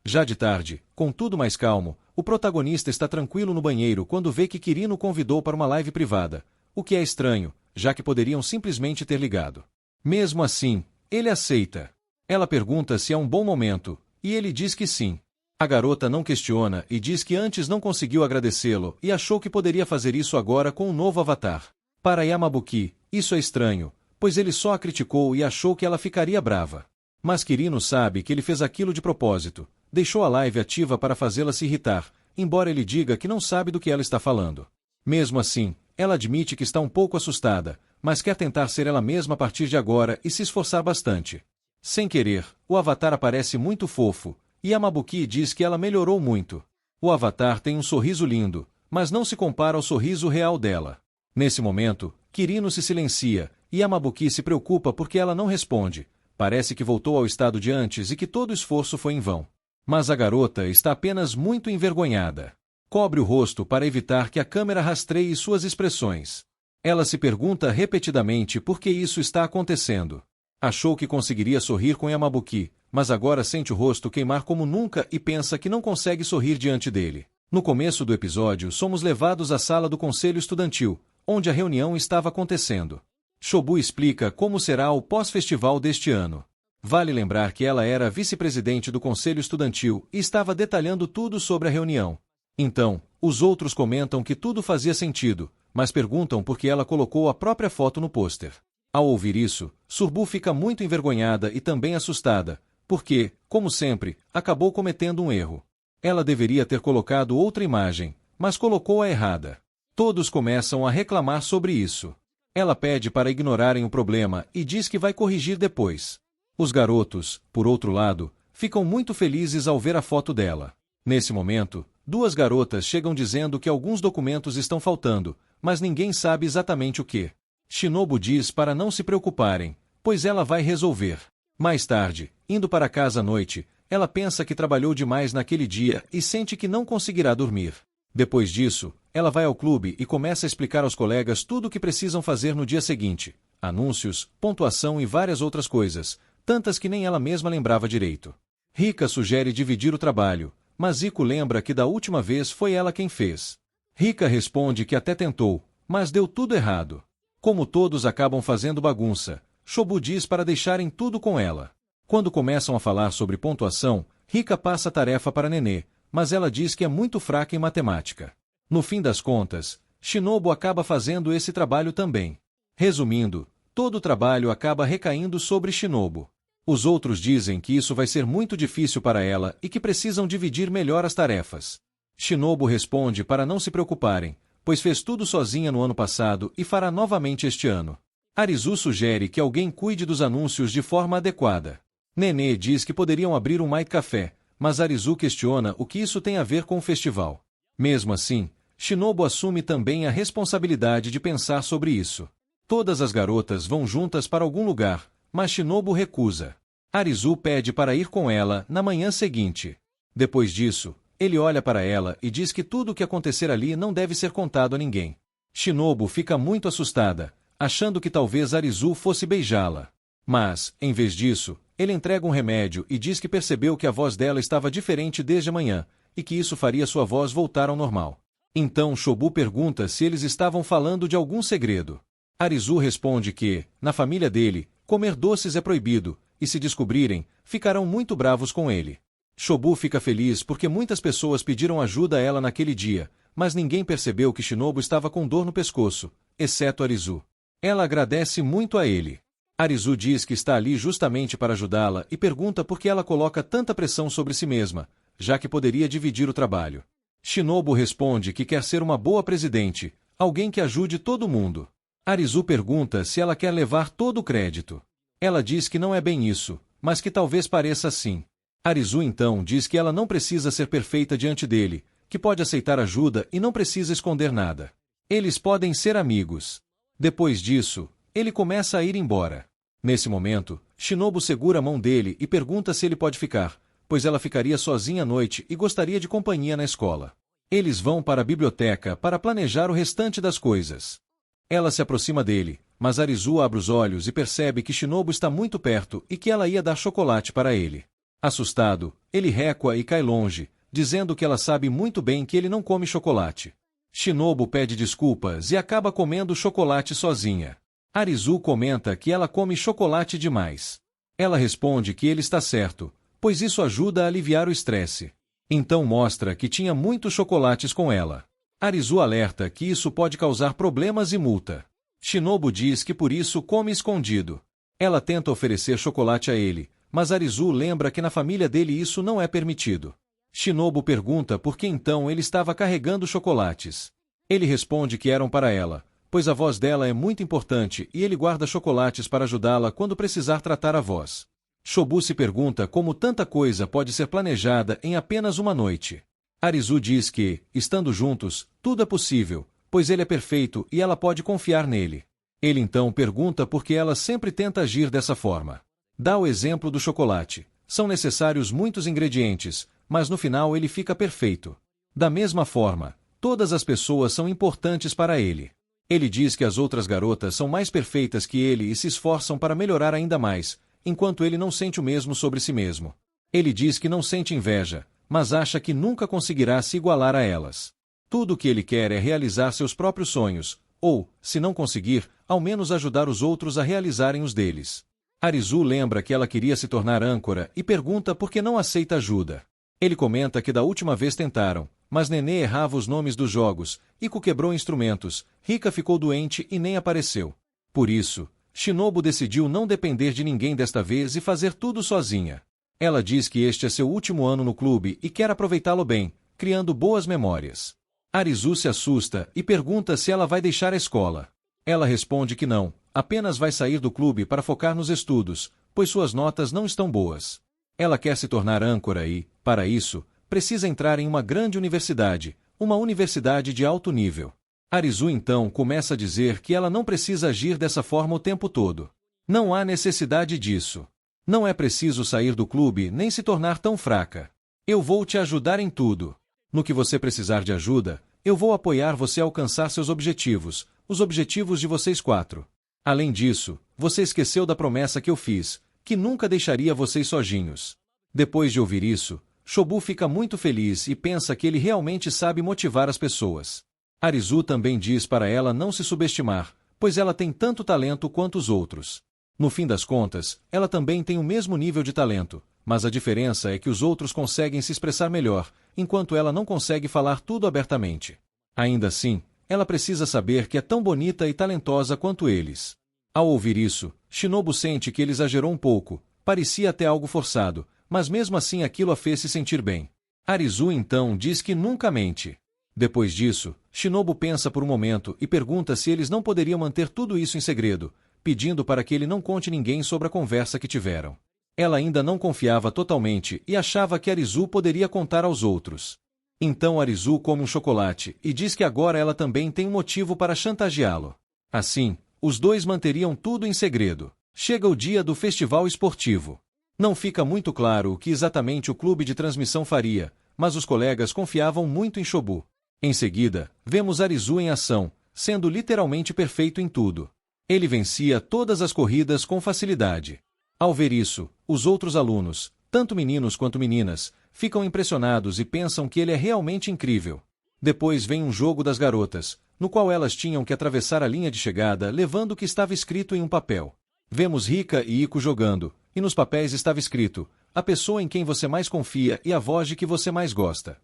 Já de tarde, com tudo mais calmo, o protagonista está tranquilo no banheiro quando vê que Kirino convidou para uma live privada, o que é estranho, já que poderiam simplesmente ter ligado. Mesmo assim, ele aceita. Ela pergunta se é um bom momento, e ele diz que sim. A garota não questiona e diz que antes não conseguiu agradecê-lo e achou que poderia fazer isso agora com um novo avatar. Para Yamabuki, isso é estranho, pois ele só a criticou e achou que ela ficaria brava. Mas Kirino sabe que ele fez aquilo de propósito, deixou a live ativa para fazê-la se irritar, embora ele diga que não sabe do que ela está falando. Mesmo assim, ela admite que está um pouco assustada, mas quer tentar ser ela mesma a partir de agora e se esforçar bastante. Sem querer, o avatar aparece muito fofo, e Yamabuki diz que ela melhorou muito. O avatar tem um sorriso lindo, mas não se compara ao sorriso real dela. Nesse momento, Kirino se silencia, e Yamabuki se preocupa porque ela não responde. Parece que voltou ao estado de antes e que todo o esforço foi em vão. Mas a garota está apenas muito envergonhada. Cobre o rosto para evitar que a câmera rastreie suas expressões. Ela se pergunta repetidamente por que isso está acontecendo. Achou que conseguiria sorrir com Yamabuki, mas agora sente o rosto queimar como nunca e pensa que não consegue sorrir diante dele. No começo do episódio, somos levados à sala do conselho estudantil, onde a reunião estava acontecendo. Shobu explica como será o pós-festival deste ano. Vale lembrar que ela era vice-presidente do conselho estudantil e estava detalhando tudo sobre a reunião. Então, os outros comentam que tudo fazia sentido, mas perguntam por que ela colocou a própria foto no pôster. Ao ouvir isso, Surbu fica muito envergonhada e também assustada, porque, como sempre, acabou cometendo um erro. Ela deveria ter colocado outra imagem, mas colocou a errada. Todos começam a reclamar sobre isso. Ela pede para ignorarem o problema e diz que vai corrigir depois. Os garotos, por outro lado, ficam muito felizes ao ver a foto dela. Nesse momento, 2 garotas chegam dizendo que alguns documentos estão faltando, mas ninguém sabe exatamente o que. Shinobu diz para não se preocuparem, pois ela vai resolver. Mais tarde, indo para casa à noite, ela pensa que trabalhou demais naquele dia e sente que não conseguirá dormir. Depois disso, ela vai ao clube e começa a explicar aos colegas tudo o que precisam fazer no dia seguinte: anúncios, pontuação e várias outras coisas, tantas que nem ela mesma lembrava direito. Rika sugere dividir o trabalho, mas Iko lembra que da última vez foi ela quem fez. Rika responde que até tentou, mas deu tudo errado. Como todos acabam fazendo bagunça, Shobu diz para deixarem tudo com ela. Quando começam a falar sobre pontuação, Rika passa a tarefa para Nenê, mas ela diz que é muito fraca em matemática. No fim das contas, Shinobu acaba fazendo esse trabalho também. Resumindo, todo o trabalho acaba recaindo sobre Shinobu. Os outros dizem que isso vai ser muito difícil para ela e que precisam dividir melhor as tarefas. Shinobu responde para não se preocuparem, pois fez tudo sozinha no ano passado e fará novamente este ano. Arizu sugere que alguém cuide dos anúncios de forma adequada. Nenê diz que poderiam abrir um Mai Café, mas Arizu questiona o que isso tem a ver com o festival. Mesmo assim, Shinobu assume também a responsabilidade de pensar sobre isso. Todas as garotas vão juntas para algum lugar, mas Shinobu recusa. Arizu pede para ir com ela na manhã seguinte. Depois disso, ele olha para ela e diz que tudo o que acontecer ali não deve ser contado a ninguém. Shinobu fica muito assustada, achando que talvez Arizu fosse beijá-la. Mas, em vez disso, ele entrega um remédio e diz que percebeu que a voz dela estava diferente desde a manhã, e que isso faria sua voz voltar ao normal. Então Shobu pergunta se eles estavam falando de algum segredo. Arizu responde que, na família dele, comer doces é proibido, e se descobrirem, ficarão muito bravos com ele. Shobu fica feliz porque muitas pessoas pediram ajuda a ela naquele dia, mas ninguém percebeu que Shinobu estava com dor no pescoço, exceto Arizu. Ela agradece muito a ele. Arizu diz que está ali justamente para ajudá-la e pergunta por que ela coloca tanta pressão sobre si mesma, já que poderia dividir o trabalho. Shinobu responde que quer ser uma boa presidente, alguém que ajude todo mundo. Arizu pergunta se ela quer levar todo o crédito. Ela diz que não é bem isso, mas que talvez pareça assim. Arizu então diz que ela não precisa ser perfeita diante dele, que pode aceitar ajuda e não precisa esconder nada. Eles podem ser amigos. Depois disso, ele começa a ir embora. Nesse momento, Shinobu segura a mão dele e pergunta se ele pode ficar, pois ela ficaria sozinha à noite e gostaria de companhia na escola. Eles vão para a biblioteca para planejar o restante das coisas. Ela se aproxima dele, mas Arizu abre os olhos e percebe que Shinobu está muito perto e que ela ia dar chocolate para ele. Assustado, ele recua e cai longe, dizendo que ela sabe muito bem que ele não come chocolate. Shinobu pede desculpas e acaba comendo chocolate sozinha. Arizu comenta que ela come chocolate demais. Ela responde que ele está certo, pois isso ajuda a aliviar o estresse. Então mostra que tinha muitos chocolates com ela. Arizu alerta que isso pode causar problemas e multa. Shinobu diz que por isso come escondido. Ela tenta oferecer chocolate a ele, mas Arizu lembra que na família dele isso não é permitido. Shinobu pergunta por que então ele estava carregando chocolates. Ele responde que eram para ela, pois a voz dela é muito importante e ele guarda chocolates para ajudá-la quando precisar tratar a voz. Shobu se pergunta como tanta coisa pode ser planejada em apenas uma noite. Arizu diz que, estando juntos, tudo é possível, pois ele é perfeito e ela pode confiar nele. Ele então pergunta por que ela sempre tenta agir dessa forma. Dá o exemplo do chocolate. São necessários muitos ingredientes, mas no final ele fica perfeito. Da mesma forma, todas as pessoas são importantes para ele. Ele diz que as outras garotas são mais perfeitas que ele e se esforçam para melhorar ainda mais, enquanto ele não sente o mesmo sobre si mesmo. Ele diz que não sente inveja, mas acha que nunca conseguirá se igualar a elas. Tudo o que ele quer é realizar seus próprios sonhos, ou, se não conseguir, ao menos ajudar os outros a realizarem os deles. Arizu lembra que ela queria se tornar âncora e pergunta por que não aceita ajuda. Ele comenta que da última vez tentaram, mas Nenê errava os nomes dos jogos, Iko quebrou instrumentos, Rika ficou doente e nem apareceu. Por isso, Shinobu decidiu não depender de ninguém desta vez e fazer tudo sozinha. Ela diz que este é seu último ano no clube e quer aproveitá-lo bem, criando boas memórias. Arizu se assusta e pergunta se ela vai deixar a escola. Ela responde que não, apenas vai sair do clube para focar nos estudos, pois suas notas não estão boas. Ela quer se tornar âncora e, para isso, precisa entrar em uma grande universidade, uma universidade de alto nível. Arizu então começa a dizer que ela não precisa agir dessa forma o tempo todo. Não há necessidade disso. Não é preciso sair do clube nem se tornar tão fraca. Eu vou te ajudar em tudo. No que você precisar de ajuda, eu vou apoiar você a alcançar seus objetivos, os objetivos de vocês 4. Além disso, você esqueceu da promessa que eu fiz, que nunca deixaria vocês sozinhos. Depois de ouvir isso, Shobu fica muito feliz e pensa que ele realmente sabe motivar as pessoas. Arizu também diz para ela não se subestimar, pois ela tem tanto talento quanto os outros. No fim das contas, ela também tem o mesmo nível de talento, mas a diferença é que os outros conseguem se expressar melhor, enquanto ela não consegue falar tudo abertamente. Ainda assim, ela precisa saber que é tão bonita e talentosa quanto eles. Ao ouvir isso, Shinobu sente que ele exagerou um pouco, parecia até algo forçado, mas mesmo assim aquilo a fez se sentir bem. Arizu então diz que nunca mente. Depois disso, Shinobu pensa por um momento e pergunta se eles não poderiam manter tudo isso em segredo, pedindo para que ele não conte ninguém sobre a conversa que tiveram. Ela ainda não confiava totalmente e achava que Arizu poderia contar aos outros. Então Arizu come um chocolate e diz que agora ela também tem um motivo para chantageá-lo. Assim, os dois manteriam tudo em segredo. Chega o dia do festival esportivo. Não fica muito claro o que exatamente o clube de transmissão faria, mas os colegas confiavam muito em Shobu. Em seguida, vemos Arizu em ação, sendo literalmente perfeito em tudo. Ele vencia todas as corridas com facilidade. Ao ver isso, os outros alunos, tanto meninos quanto meninas, ficam impressionados e pensam que ele é realmente incrível. Depois vem um jogo das garotas, no qual elas tinham que atravessar a linha de chegada levando o que estava escrito em um papel. Vemos Rika e Iko jogando, e nos papéis estava escrito: a pessoa em quem você mais confia e a voz de que você mais gosta.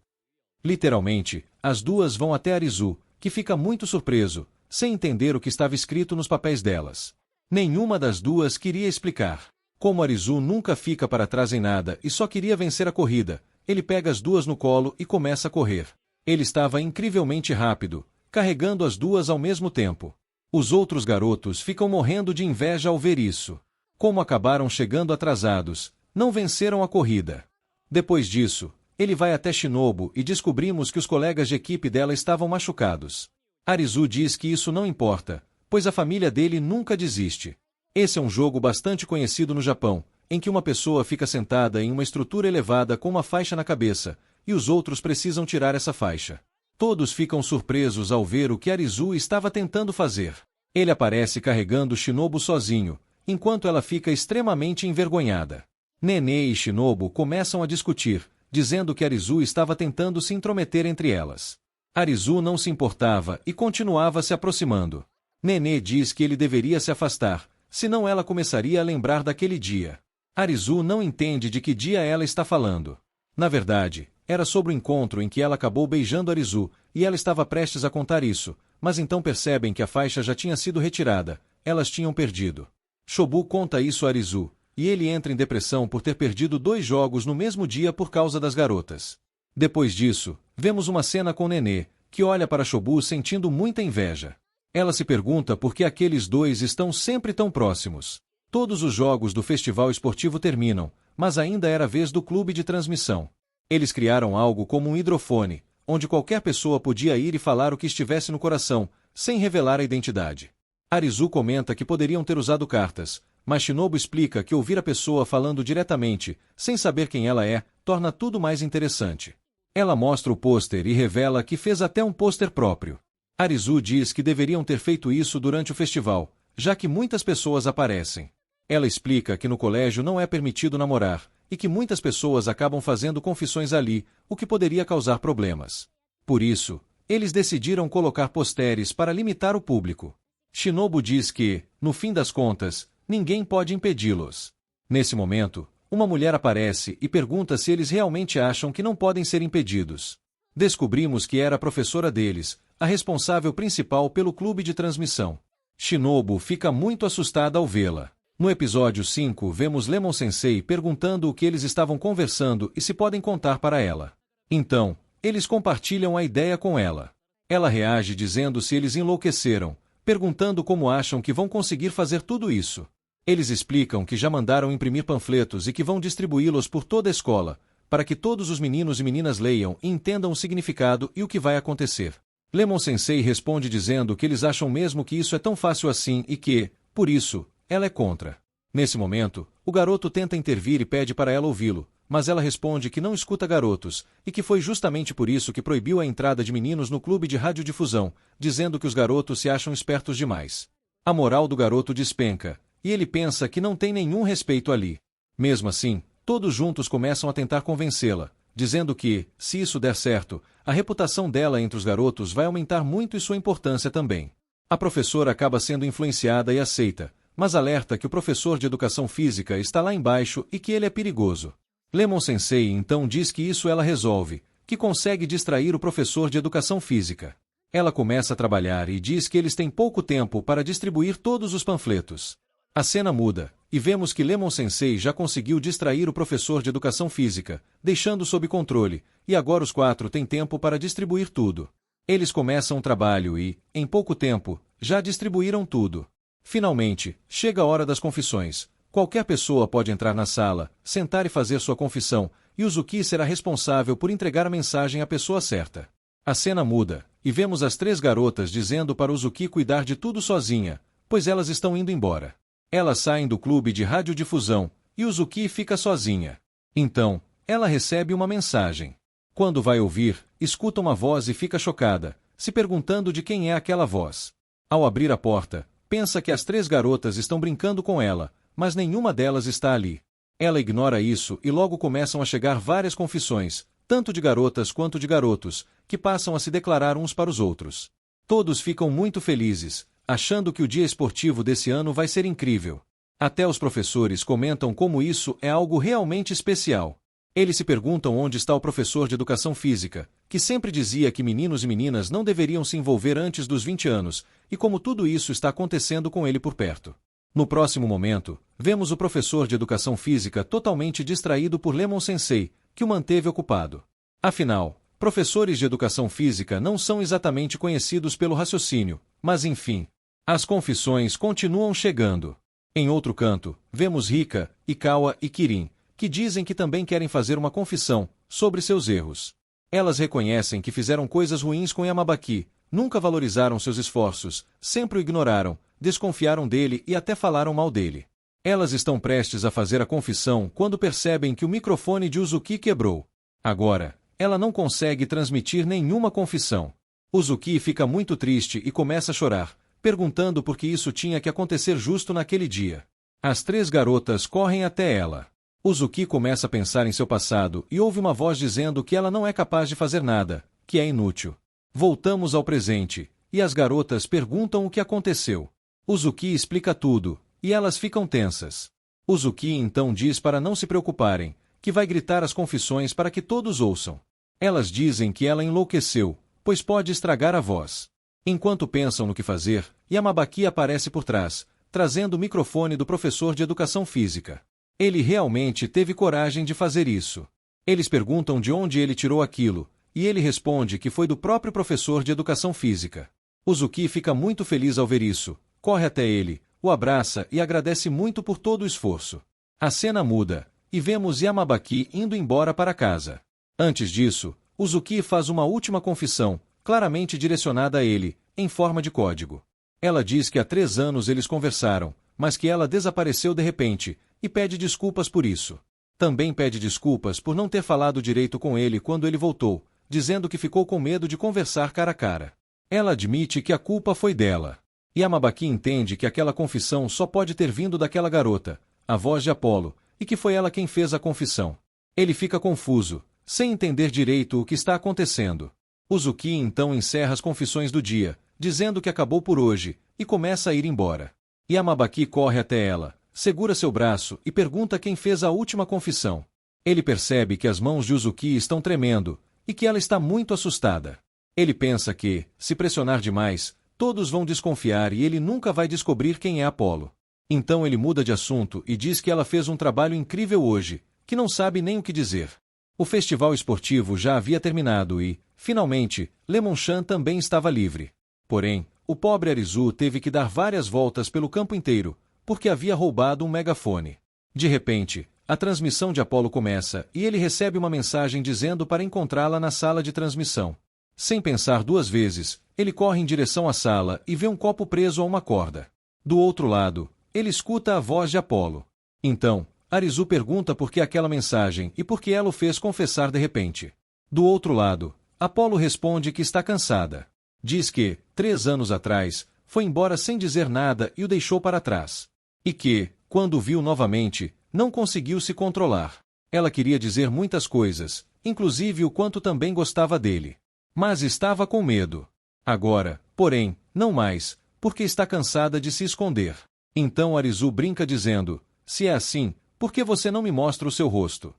Literalmente, as duas vão até Arizu, que fica muito surpreso, sem entender o que estava escrito nos papéis delas. Nenhuma das duas queria explicar. Como Arizu nunca fica para trás em nada e só queria vencer a corrida, ele pega as duas no colo e começa a correr. Ele estava incrivelmente rápido, carregando as duas ao mesmo tempo. Os outros garotos ficam morrendo de inveja ao ver isso. Como acabaram chegando atrasados, não venceram a corrida. Depois disso, ele vai até Shinobu e descobrimos que os colegas de equipe dela estavam machucados. Arizu diz que isso não importa, pois a família dele nunca desiste. Esse é um jogo bastante conhecido no Japão, em que uma pessoa fica sentada em uma estrutura elevada com uma faixa na cabeça, e os outros precisam tirar essa faixa. Todos ficam surpresos ao ver o que Arizu estava tentando fazer. Ele aparece carregando Shinobu sozinho, enquanto ela fica extremamente envergonhada. Nenê e Shinobu começam a discutir, dizendo que Arizu estava tentando se intrometer entre elas. Arizu não se importava e continuava se aproximando. Nenê diz que ele deveria se afastar, senão ela começaria a lembrar daquele dia. Arizu não entende de que dia ela está falando. Na verdade, era sobre o encontro em que ela acabou beijando Arizu, e ela estava prestes a contar isso, mas então percebem que a faixa já tinha sido retirada, elas tinham perdido. Shobu conta isso a Arizu, e ele entra em depressão por ter perdido 2 jogos no mesmo dia por causa das garotas. Depois disso, vemos uma cena com Nenê, que olha para Shobu sentindo muita inveja. Ela se pergunta por que aqueles dois estão sempre tão próximos. Todos os jogos do festival esportivo terminam, mas ainda era a vez do clube de transmissão. Eles criaram algo como um hidrofone, onde qualquer pessoa podia ir e falar o que estivesse no coração, sem revelar a identidade. Arizu comenta que poderiam ter usado cartas, mas Shinobu explica que ouvir a pessoa falando diretamente, sem saber quem ela é, torna tudo mais interessante. Ela mostra o pôster e revela que fez até um pôster próprio. Arizu diz que deveriam ter feito isso durante o festival, já que muitas pessoas aparecem. Ela explica que no colégio não é permitido namorar, e que muitas pessoas acabam fazendo confissões ali, o que poderia causar problemas. Por isso, eles decidiram colocar posteres para limitar o público. Shinobu diz que, no fim das contas, ninguém pode impedi-los. Nesse momento, uma mulher aparece e pergunta se eles realmente acham que não podem ser impedidos. Descobrimos que era a professora deles, a responsável principal pelo clube de transmissão. Shinobu fica muito assustada ao vê-la. No episódio 5, vemos Lemon Sensei perguntando o que eles estavam conversando e se podem contar para ela. Então, eles compartilham a ideia com ela. Ela reage dizendo se eles enlouqueceram, perguntando como acham que vão conseguir fazer tudo isso. Eles explicam que já mandaram imprimir panfletos e que vão distribuí-los por toda a escola, para que todos os meninos e meninas leiam e entendam o significado e o que vai acontecer. Lemon Sensei responde dizendo que eles acham mesmo que isso é tão fácil assim e que, por isso, ela é contra. Nesse momento, o garoto tenta intervir e pede para ela ouvi-lo, mas ela responde que não escuta garotos, e que foi justamente por isso que proibiu a entrada de meninos no clube de radiodifusão, dizendo que os garotos se acham espertos demais. A moral do garoto despenca, e ele pensa que não tem nenhum respeito ali. Mesmo assim, todos juntos começam a tentar convencê-la, dizendo que, se isso der certo, a reputação dela entre os garotos vai aumentar muito e sua importância também. A professora acaba sendo influenciada e aceita, mas alerta que o professor de educação física está lá embaixo e que ele é perigoso. Lemon Sensei então diz que isso ela resolve, que consegue distrair o professor de educação física. Ela começa a trabalhar e diz que eles têm pouco tempo para distribuir todos os panfletos. A cena muda, e vemos que Lemon Sensei já conseguiu distrair o professor de educação física, deixando sob controle, e agora os 4 têm tempo para distribuir tudo. Eles começam o trabalho e, em pouco tempo, já distribuíram tudo. Finalmente, chega a hora das confissões. Qualquer pessoa pode entrar na sala, sentar e fazer sua confissão, e Uzuki será responsável por entregar a mensagem à pessoa certa. A cena muda, e vemos as 3 garotas dizendo para Uzuki cuidar de tudo sozinha, pois elas estão indo embora. Elas saem do clube de radiodifusão, e Uzuki fica sozinha. Então, ela recebe uma mensagem. Quando vai ouvir, escuta uma voz e fica chocada, se perguntando de quem é aquela voz. Ao abrir a porta, pensa que as 3 garotas estão brincando com ela, mas nenhuma delas está ali. Ela ignora isso e logo começam a chegar várias confissões, tanto de garotas quanto de garotos, que passam a se declarar uns para os outros. Todos ficam muito felizes, achando que o dia esportivo desse ano vai ser incrível. Até os professores comentam como isso é algo realmente especial. Eles se perguntam onde está o professor de educação física, que sempre dizia que meninos e meninas não deveriam se envolver antes dos 20 anos, e como tudo isso está acontecendo com ele por perto. No próximo momento, vemos o professor de educação física totalmente distraído por Lemon Sensei, que o manteve ocupado. Afinal, professores de educação física não são exatamente conhecidos pelo raciocínio, mas enfim. As confissões continuam chegando. Em outro canto, vemos Rika, Ikawa e Kirin, que dizem que também querem fazer uma confissão sobre seus erros. Elas reconhecem que fizeram coisas ruins com Yamabaki, nunca valorizaram seus esforços, sempre o ignoraram, desconfiaram dele e até falaram mal dele. Elas estão prestes a fazer a confissão quando percebem que o microfone de Uzuki quebrou. Agora, ela não consegue transmitir nenhuma confissão. Uzuki fica muito triste e começa a chorar, perguntando por que isso tinha que acontecer justo naquele dia. As 3 garotas correm até ela. Uzuki começa a pensar em seu passado e ouve uma voz dizendo que ela não é capaz de fazer nada, que é inútil. Voltamos ao presente, e as garotas perguntam o que aconteceu. Uzuki explica tudo, e elas ficam tensas. Uzuki então diz para não se preocuparem, que vai gritar as confissões para que todos ouçam. Elas dizem que ela enlouqueceu, pois pode estragar a voz. Enquanto pensam no que fazer, Yamabaki aparece por trás, trazendo o microfone do professor de educação física. Ele realmente teve coragem de fazer isso. Eles perguntam de onde ele tirou aquilo, e ele responde que foi do próprio professor de educação física. Uzuki fica muito feliz ao ver isso, corre até ele, o abraça e agradece muito por todo o esforço. A cena muda, e vemos Yamabaki indo embora para casa. Antes disso, Uzuki faz uma última confissão, claramente direcionada a ele, em forma de código. Ela diz que há 3 anos eles conversaram, mas que ela desapareceu de repente, e pede desculpas por isso. Também pede desculpas por não ter falado direito com ele quando ele voltou, dizendo que ficou com medo de conversar cara a cara. Ela admite que a culpa foi dela. Yamabaki entende que aquela confissão só pode ter vindo daquela garota, a voz de Apolo, e que foi ela quem fez a confissão. Ele fica confuso, sem entender direito o que está acontecendo. Uzuki então encerra as confissões do dia, dizendo que acabou por hoje, e começa a ir embora. Yamabaki corre até ela, segura seu braço e pergunta quem fez a última confissão. Ele percebe que as mãos de Uzuki estão tremendo, e que ela está muito assustada. Ele pensa que, se pressionar demais, todos vão desconfiar e ele nunca vai descobrir quem é Apolo. Então ele muda de assunto e diz que ela fez um trabalho incrível hoje, que não sabe nem o que dizer. O festival esportivo já havia terminado e, finalmente, Lemon-chan também estava livre. Porém, o pobre Arizu teve que dar várias voltas pelo campo inteiro, porque havia roubado um megafone. De repente, a transmissão de Apolo começa e ele recebe uma mensagem dizendo para encontrá-la na sala de transmissão. Sem pensar 2 vezes, ele corre em direção à sala e vê um copo preso a uma corda. Do outro lado, ele escuta a voz de Apolo. Então, Arizu pergunta por que aquela mensagem e por que ela o fez confessar de repente. Do outro lado, Apolo responde que está cansada. Diz que, 3 anos atrás, foi embora sem dizer nada e o deixou para trás. E que, quando o viu novamente, não conseguiu se controlar. Ela queria dizer muitas coisas, inclusive o quanto também gostava dele. Mas estava com medo. Agora, porém, não mais, porque está cansada de se esconder. Então Arizu brinca dizendo, se é assim, por que você não me mostra o seu rosto?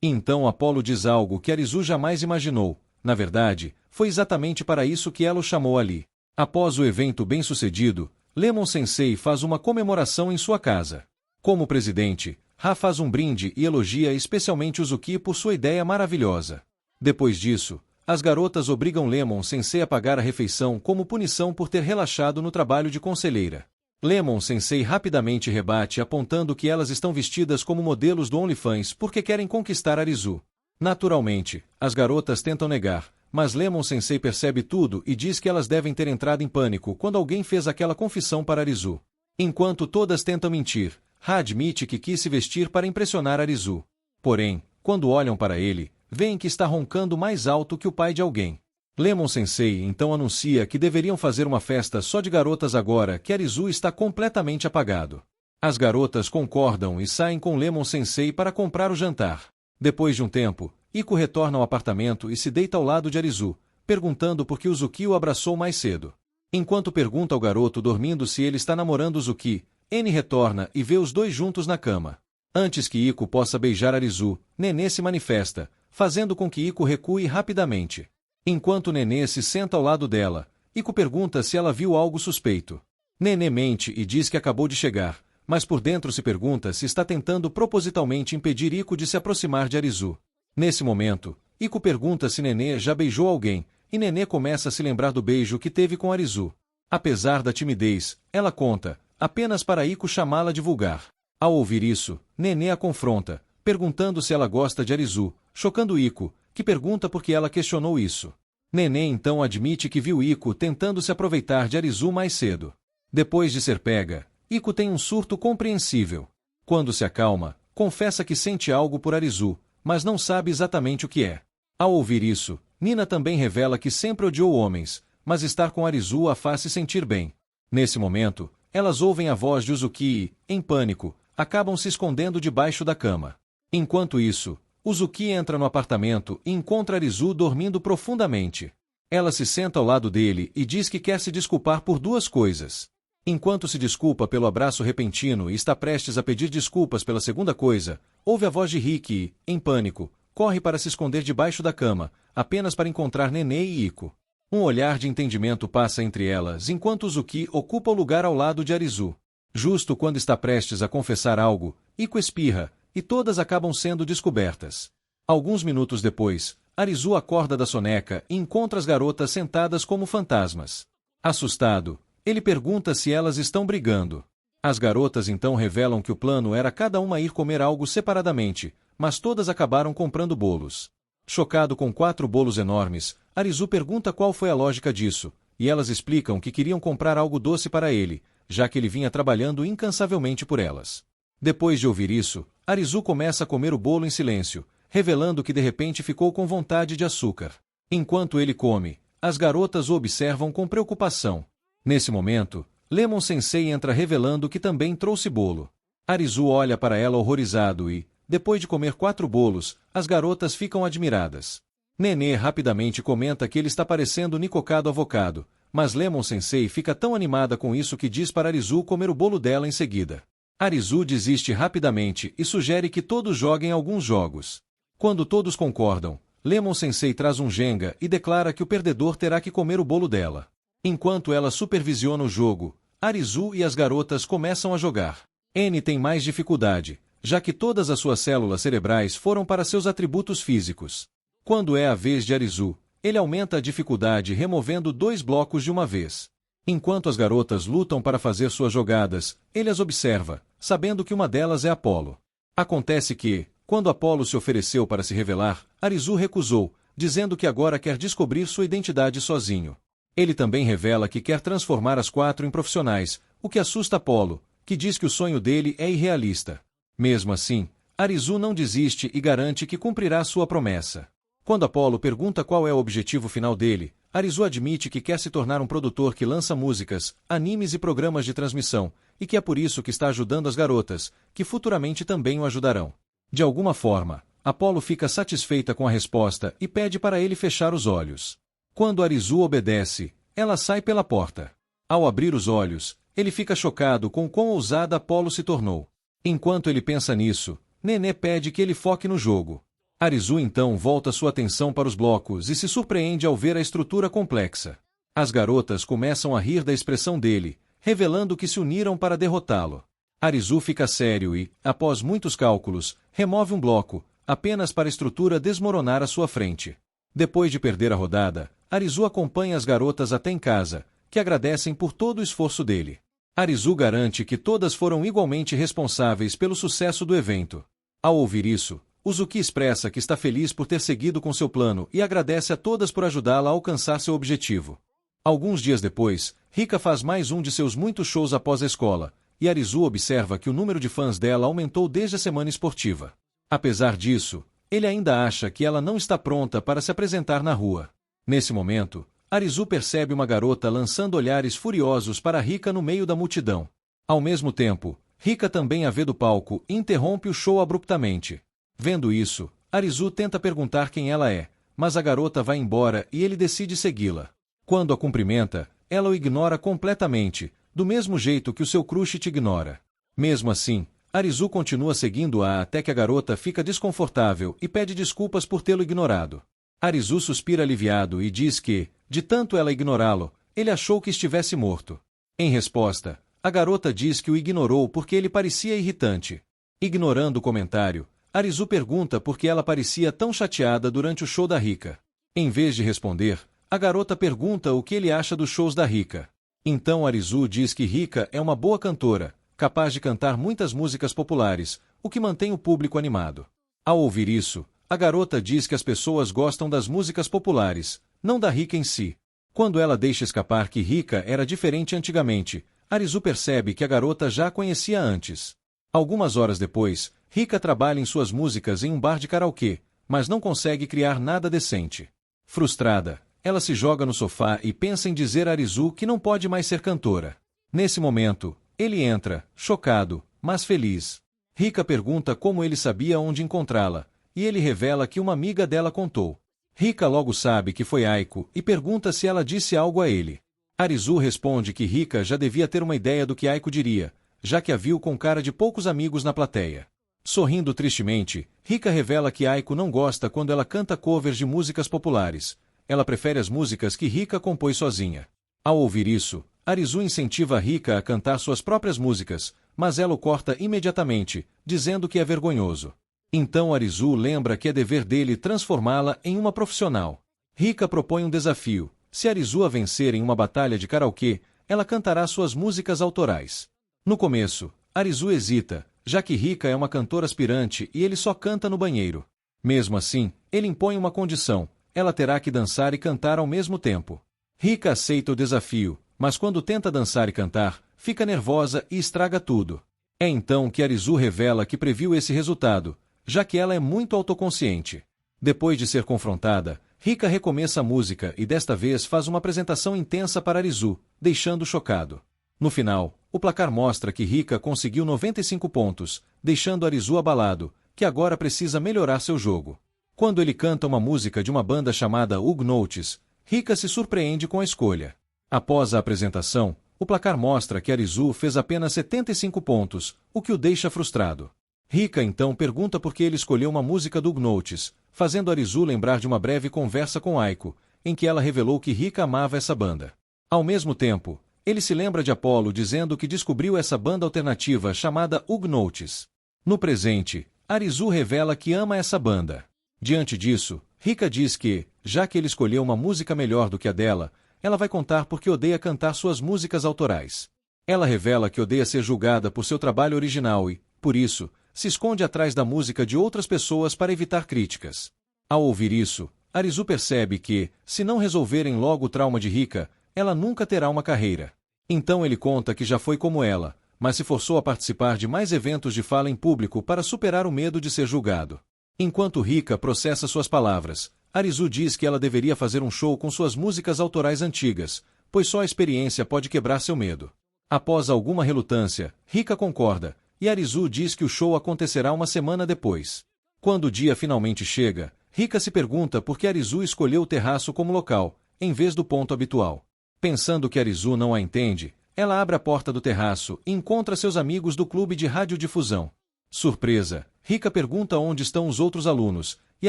Então Apolo diz algo que Arizu jamais imaginou. Na verdade, foi exatamente para isso que ela o chamou ali. Após o evento bem-sucedido, Lemon Sensei faz uma comemoração em sua casa. Como presidente, Ha faz um brinde e elogia especialmente Uzuki por sua ideia maravilhosa. Depois disso, as garotas obrigam Lemon Sensei a pagar a refeição como punição por ter relaxado no trabalho de conselheira. Lemon Sensei rapidamente rebate apontando que elas estão vestidas como modelos do OnlyFans porque querem conquistar Arizu. Naturalmente, as garotas tentam negar, mas Lemon Sensei percebe tudo e diz que elas devem ter entrado em pânico quando alguém fez aquela confissão para Arizu. Enquanto todas tentam mentir, Ha admite que quis se vestir para impressionar Arizu. Porém, quando olham para ele, veem que está roncando mais alto que o pai de alguém. Lemon Sensei então anuncia que deveriam fazer uma festa só de garotas agora que Arizu está completamente apagado. As garotas concordam e saem com Lemon Sensei para comprar o jantar. Depois de um tempo, Iko retorna ao apartamento e se deita ao lado de Arizu, perguntando por que Uzuki o abraçou mais cedo. Enquanto pergunta ao garoto dormindo se ele está namorando Uzuki, N retorna e vê os dois juntos na cama. Antes que Iko possa beijar Arizu, Nenê se manifesta, fazendo com que Iko recue rapidamente. Enquanto Nenê se senta ao lado dela, Iko pergunta se ela viu algo suspeito. Nenê mente e diz que acabou de chegar, mas por dentro se pergunta se está tentando propositalmente impedir Iko de se aproximar de Arizu. Nesse momento, Iko pergunta se Nenê já beijou alguém, e Nenê começa a se lembrar do beijo que teve com Arizu. Apesar da timidez, ela conta, apenas para Iko chamá-la de vulgar. Ao ouvir isso, Nenê a confronta, perguntando se ela gosta de Arizu, chocando Iko, que pergunta por que ela questionou isso. Nenê então admite que viu Iko tentando se aproveitar de Arizu mais cedo. Depois de ser pega, Iko tem um surto compreensível. Quando se acalma, confessa que sente algo por Arizu, mas não sabe exatamente o que é. Ao ouvir isso, Nina também revela que sempre odiou homens, mas estar com Arizu a faz se sentir bem. Nesse momento, elas ouvem a voz de Uzuki e, em pânico, acabam se escondendo debaixo da cama. Enquanto isso, Uzuki entra no apartamento e encontra Arizu dormindo profundamente. Ela se senta ao lado dele e diz que quer se desculpar por duas coisas. Enquanto se desculpa pelo abraço repentino e está prestes a pedir desculpas pela segunda coisa, ouve a voz de Riki e, em pânico, corre para se esconder debaixo da cama, apenas para encontrar Nenê e Iko. Um olhar de entendimento passa entre elas enquanto Uzuki ocupa o lugar ao lado de Arizu. Justo quando está prestes a confessar algo, Iko espirra, e todas acabam sendo descobertas. Alguns minutos depois, Arizu acorda da soneca e encontra as garotas sentadas como fantasmas. Assustado, ele pergunta se elas estão brigando. As garotas então revelam que o plano era cada uma ir comer algo separadamente, mas todas acabaram comprando bolos. Chocado com 4 bolos enormes, Arizu pergunta qual foi a lógica disso, e elas explicam que queriam comprar algo doce para ele, já que ele vinha trabalhando incansavelmente por elas. Depois de ouvir isso, Arizu começa a comer o bolo em silêncio, revelando que de repente ficou com vontade de açúcar. Enquanto ele come, as garotas o observam com preocupação. Nesse momento, Lemon Sensei entra revelando que também trouxe bolo. Arizu olha para ela horrorizado e, depois de comer 4 bolos, as garotas ficam admiradas. Nenê rapidamente comenta que ele está parecendo Nikocado Avocado, mas Lemon Sensei fica tão animada com isso que diz para Arizu comer o bolo dela em seguida. Arizu desiste rapidamente e sugere que todos joguem alguns jogos. Quando todos concordam, Lemon Sensei traz um Jenga e declara que o perdedor terá que comer o bolo dela. Enquanto ela supervisiona o jogo, Arizu e as garotas começam a jogar. N tem mais dificuldade, já que todas as suas células cerebrais foram para seus atributos físicos. Quando é a vez de Arizu, ele aumenta a dificuldade removendo 2 blocos de uma vez. Enquanto as garotas lutam para fazer suas jogadas, ele as observa, sabendo que uma delas é Apollo. Acontece que, quando Apollo se ofereceu para se revelar, Arizu recusou, dizendo que agora quer descobrir sua identidade sozinho. Ele também revela que quer transformar as 4 em profissionais, o que assusta Apollo, que diz que o sonho dele é irrealista. Mesmo assim, Arizu não desiste e garante que cumprirá sua promessa. Quando Apollo pergunta qual é o objetivo final dele, Arizu admite que quer se tornar um produtor que lança músicas, animes e programas de transmissão, e que é por isso que está ajudando as garotas, que futuramente também o ajudarão. De alguma forma, Apollo fica satisfeita com a resposta e pede para ele fechar os olhos. Quando Arizu obedece, ela sai pela porta. Ao abrir os olhos, ele fica chocado com quão ousada Apollo se tornou. Enquanto ele pensa nisso, Nenê pede que ele foque no jogo. Arizu então volta sua atenção para os blocos e se surpreende ao ver a estrutura complexa. As garotas começam a rir da expressão dele, revelando que se uniram para derrotá-lo. Arizu fica sério e, após muitos cálculos, remove um bloco, apenas para a estrutura desmoronar à sua frente. Depois de perder a rodada, Arizu acompanha as garotas até em casa, que agradecem por todo o esforço dele. Arizu garante que todas foram igualmente responsáveis pelo sucesso do evento. Ao ouvir isso, Uzuki expressa que está feliz por ter seguido com seu plano e agradece a todas por ajudá-la a alcançar seu objetivo. Alguns dias depois, Rika faz mais um de seus muitos shows após a escola, e Arizu observa que o número de fãs dela aumentou desde a semana esportiva. Apesar disso, ele ainda acha que ela não está pronta para se apresentar na rua. Nesse momento, Arizu percebe uma garota lançando olhares furiosos para Rika no meio da multidão. Ao mesmo tempo, Rika também a vê do palco e interrompe o show abruptamente. Vendo isso, Arizu tenta perguntar quem ela é, mas a garota vai embora e ele decide segui-la. Quando a cumprimenta, ela o ignora completamente, do mesmo jeito que o seu crush te ignora. Mesmo assim, Arizu continua seguindo-a até que a garota fica desconfortável e pede desculpas por tê-lo ignorado. Arizu suspira aliviado e diz que, de tanto ela ignorá-lo, ele achou que estivesse morto. Em resposta, a garota diz que o ignorou porque ele parecia irritante. Ignorando o comentário, Arizu pergunta por que ela parecia tão chateada durante o show da Rika. Em vez de responder, a garota pergunta o que ele acha dos shows da Rika. Então Arizu diz que Rika é uma boa cantora, capaz de cantar muitas músicas populares, o que mantém o público animado. Ao ouvir isso, a garota diz que as pessoas gostam das músicas populares, não da Rika em si. Quando ela deixa escapar que Rika era diferente antigamente, Arizu percebe que a garota já a conhecia antes. Algumas horas depois, Rika trabalha em suas músicas em um bar de karaokê, mas não consegue criar nada decente. Frustrada, ela se joga no sofá e pensa em dizer a Arizu que não pode mais ser cantora. Nesse momento, ele entra, chocado, mas feliz. Rika pergunta como ele sabia onde encontrá-la, e ele revela que uma amiga dela contou. Rika logo sabe que foi Aiko e pergunta se ela disse algo a ele. Arizu responde que Rika já devia ter uma ideia do que Aiko diria, já que a viu com cara de poucos amigos na plateia. Sorrindo tristemente, Rika revela que Aiko não gosta quando ela canta covers de músicas populares. Ela prefere as músicas que Rika compôs sozinha. Ao ouvir isso, Arizu incentiva Rika a cantar suas próprias músicas, mas ela o corta imediatamente, dizendo que é vergonhoso. Então Arizu lembra que é dever dele transformá-la em uma profissional. Rika propõe um desafio. Se Arizu a vencer em uma batalha de karaokê, ela cantará suas músicas autorais. No começo, Arizu hesita, já que Rika é uma cantora aspirante e ele só canta no banheiro. Mesmo assim, ele impõe uma condição: ela terá que dançar e cantar ao mesmo tempo. Rika aceita o desafio, mas quando tenta dançar e cantar, fica nervosa e estraga tudo. É então que Arizu revela que previu esse resultado, já que ela é muito autoconsciente. Depois de ser confrontada, Rika recomeça a música e desta vez faz uma apresentação intensa para Arizu, deixando-o chocado. No final, o placar mostra que Rika conseguiu 95 pontos, deixando Arizu abalado, que agora precisa melhorar seu jogo. Quando ele canta uma música de uma banda chamada Hugnotes, Rika se surpreende com a escolha. Após a apresentação, o placar mostra que Arizu fez apenas 75 pontos, o que o deixa frustrado. Rika então pergunta por que ele escolheu uma música do Hugnotes, fazendo Arizu lembrar de uma breve conversa com Aiko, em que ela revelou que Rika amava essa banda. Ao mesmo tempo, ele se lembra de Apollo dizendo que descobriu essa banda alternativa chamada Hugnotes. No presente, Arizu revela que ama essa banda. Diante disso, Rika diz que, já que ele escolheu uma música melhor do que a dela, ela vai contar porque odeia cantar suas músicas autorais. Ela revela que odeia ser julgada por seu trabalho original e, por isso, se esconde atrás da música de outras pessoas para evitar críticas. Ao ouvir isso, Arizu percebe que, se não resolverem logo o trauma de Rika, ela nunca terá uma carreira. Então ele conta que já foi como ela, mas se forçou a participar de mais eventos de fala em público para superar o medo de ser julgado. Enquanto Rika processa suas palavras, Arizu diz que ela deveria fazer um show com suas músicas autorais antigas, pois só a experiência pode quebrar seu medo. Após alguma relutância, Rika concorda, e Arizu diz que o show acontecerá uma semana depois. Quando o dia finalmente chega, Rika se pergunta por que Arizu escolheu o terraço como local, em vez do ponto habitual. Pensando que Arizu não a entende, ela abre a porta do terraço e encontra seus amigos do clube de radiodifusão. Surpresa, Rika pergunta onde estão os outros alunos, e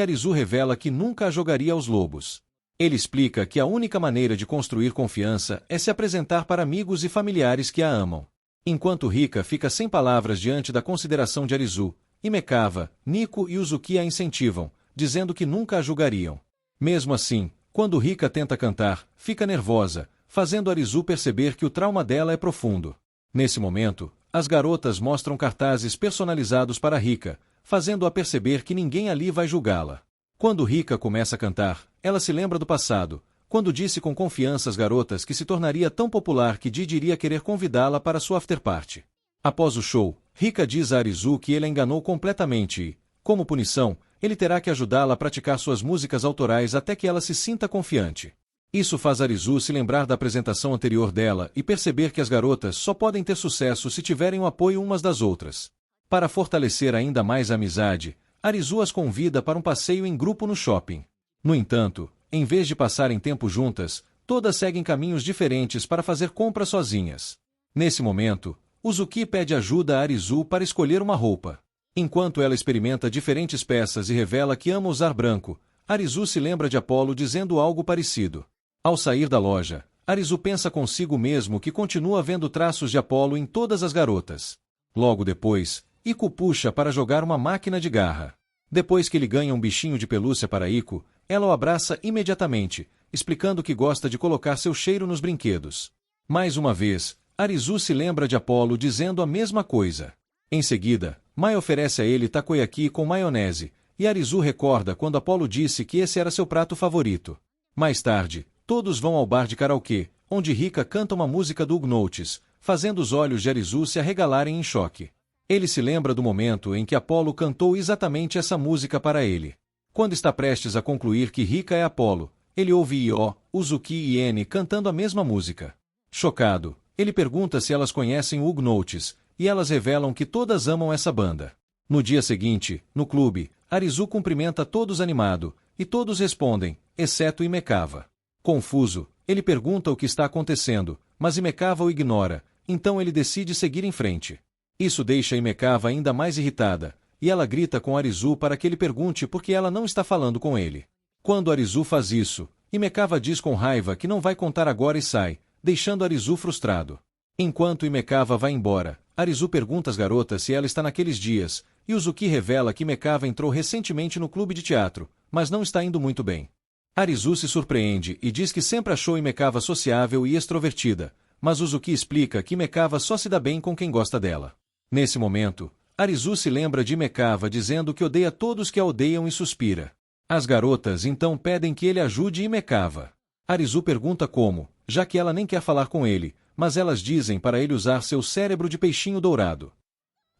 Arizu revela que nunca a jogaria aos lobos. Ele explica que a única maneira de construir confiança é se apresentar para amigos e familiares que a amam. Enquanto Rika fica sem palavras diante da consideração de Arizu, Imekava, Nico e Uzuki a incentivam, dizendo que nunca a julgariam. Mesmo assim, quando Rika tenta cantar, fica nervosa, fazendo Arizu perceber que o trauma dela é profundo. Nesse momento, as garotas mostram cartazes personalizados para Rika, fazendo-a perceber que ninguém ali vai julgá-la. Quando Rika começa a cantar, ela se lembra do passado, quando disse com confiança às garotas que se tornaria tão popular que Didi iria querer convidá-la para sua afterparty. Após o show, Rika diz a Arizu que ele a enganou completamente e, como punição, ele terá que ajudá-la a praticar suas músicas autorais até que ela se sinta confiante. Isso faz Arizu se lembrar da apresentação anterior dela e perceber que as garotas só podem ter sucesso se tiverem o apoio umas das outras. Para fortalecer ainda mais a amizade, Arizu as convida para um passeio em grupo no shopping. No entanto, em vez de passarem tempo juntas, todas seguem caminhos diferentes para fazer compras sozinhas. Nesse momento, Uzuki pede ajuda a Arizu para escolher uma roupa. Enquanto ela experimenta diferentes peças e revela que ama usar branco, Arizu se lembra de Apollo dizendo algo parecido. Ao sair da loja, Arizu pensa consigo mesmo que continua vendo traços de Apollo em todas as garotas. Logo depois, Iko puxa para jogar uma máquina de garra. Depois que ele ganha um bichinho de pelúcia para Iko, ela o abraça imediatamente, explicando que gosta de colocar seu cheiro nos brinquedos. Mais uma vez, Arizu se lembra de Apollo dizendo a mesma coisa. Em seguida, Mai oferece a ele takoyaki com maionese, e Arizu recorda quando Apollo disse que esse era seu prato favorito. Mais tarde, todos vão ao bar de karaokê, onde Rika canta uma música do Huguenotes, fazendo os olhos de Arizu se arregalarem em choque. Ele se lembra do momento em que Apollo cantou exatamente essa música para ele. Quando está prestes a concluir que Rika é Apollo, ele ouve Io, Uzuki e N cantando a mesma música. Chocado, ele pergunta se elas conhecem o Huguenotes, e elas revelam que todas amam essa banda. No dia seguinte, no clube, Arizu cumprimenta todos animado, e todos respondem, exceto Himekava. Confuso, ele pergunta o que está acontecendo, mas Himekava o ignora, então ele decide seguir em frente. Isso deixa Himekava ainda mais irritada, e ela grita com Arizu para que ele pergunte por que ela não está falando com ele. Quando Arizu faz isso, Himekava diz com raiva que não vai contar agora e sai, deixando Arizu frustrado. Enquanto Himekava vai embora, Arizu pergunta às garotas se ela está naqueles dias, e Uzuki revela que Himekava entrou recentemente no clube de teatro, mas não está indo muito bem. Arizu se surpreende e diz que sempre achou Himekava sociável e extrovertida, mas Uzuki explica que Himekava só se dá bem com quem gosta dela. Nesse momento, Arizu se lembra de Himekava dizendo que odeia todos que a odeiam e suspira. As garotas então pedem que ele ajude Himekava. Arizu pergunta como, já que ela nem quer falar com ele, mas elas dizem para ele usar seu cérebro de peixinho dourado.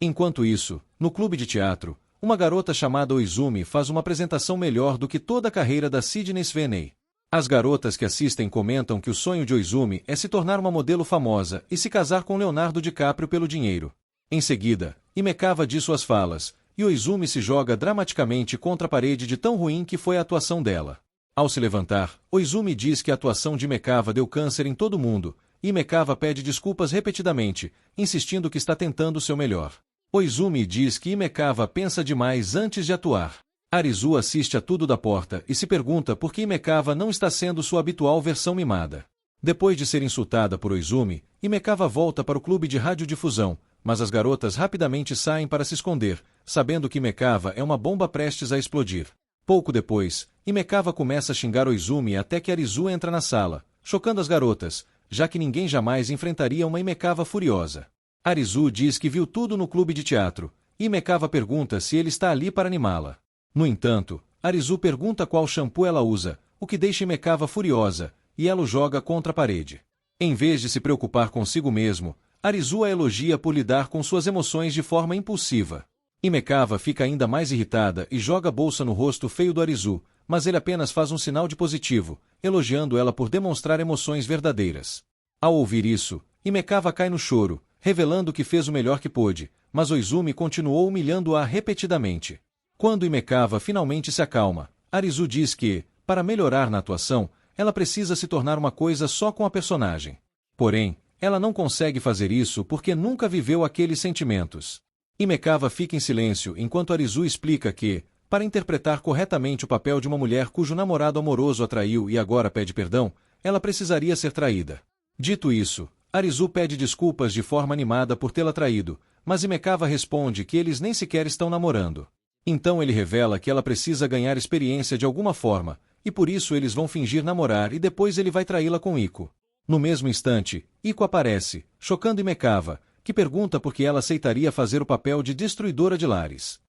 Enquanto isso, no clube de teatro, uma garota chamada Oizumi faz uma apresentação melhor do que toda a carreira da Sydney Sweeney. As garotas que assistem comentam que o sonho de Oizumi é se tornar uma modelo famosa e se casar com Leonardo DiCaprio pelo dinheiro. Em seguida, Himekava diz suas falas, e Oizumi se joga dramaticamente contra a parede de tão ruim que foi a atuação dela. Ao se levantar, Oizumi diz que a atuação de Himekava deu câncer em todo mundo, e Himekava pede desculpas repetidamente, insistindo que está tentando o seu melhor. Oizumi diz que Himekava pensa demais antes de atuar. Arizu assiste a tudo da porta e se pergunta por que Himekava não está sendo sua habitual versão mimada. Depois de ser insultada por Oizumi, Himekava volta para o clube de radiodifusão, mas as garotas rapidamente saem para se esconder, sabendo que Himekava é uma bomba prestes a explodir. Pouco depois, Himekava começa a xingar Oizumi até que Arizu entra na sala, chocando as garotas, já que ninguém jamais enfrentaria uma Himekava furiosa. Arizu diz que viu tudo no clube de teatro, e Himekava pergunta se ele está ali para animá-la. No entanto, Arizu pergunta qual shampoo ela usa, o que deixa Himekava furiosa, e ela o joga contra a parede. Em vez de se preocupar consigo mesmo, Arizu a elogia por lidar com suas emoções de forma impulsiva. Himekava fica ainda mais irritada e joga a bolsa no rosto feio do Arizu, mas ele apenas faz um sinal de positivo, elogiando ela por demonstrar emoções verdadeiras. Ao ouvir isso, Himekava cai no choro, revelando que fez o melhor que pôde, mas Oizumi continuou humilhando-a repetidamente. Quando Himekava finalmente se acalma, Arizu diz que, para melhorar na atuação, ela precisa se tornar uma coisa só com a personagem. Porém, ela não consegue fazer isso porque nunca viveu aqueles sentimentos. Himekava fica em silêncio enquanto Arizu explica que, para interpretar corretamente o papel de uma mulher cujo namorado amoroso a traiu e agora pede perdão, ela precisaria ser traída. Dito isso, Arizu pede desculpas de forma animada por tê-la traído, mas Himekava responde que eles nem sequer estão namorando. Então ele revela que ela precisa ganhar experiência de alguma forma, e por isso eles vão fingir namorar e depois ele vai traí-la com Iko. No mesmo instante, Iko aparece, chocando Himekava, que pergunta por que ela aceitaria fazer o papel de destruidora de lares.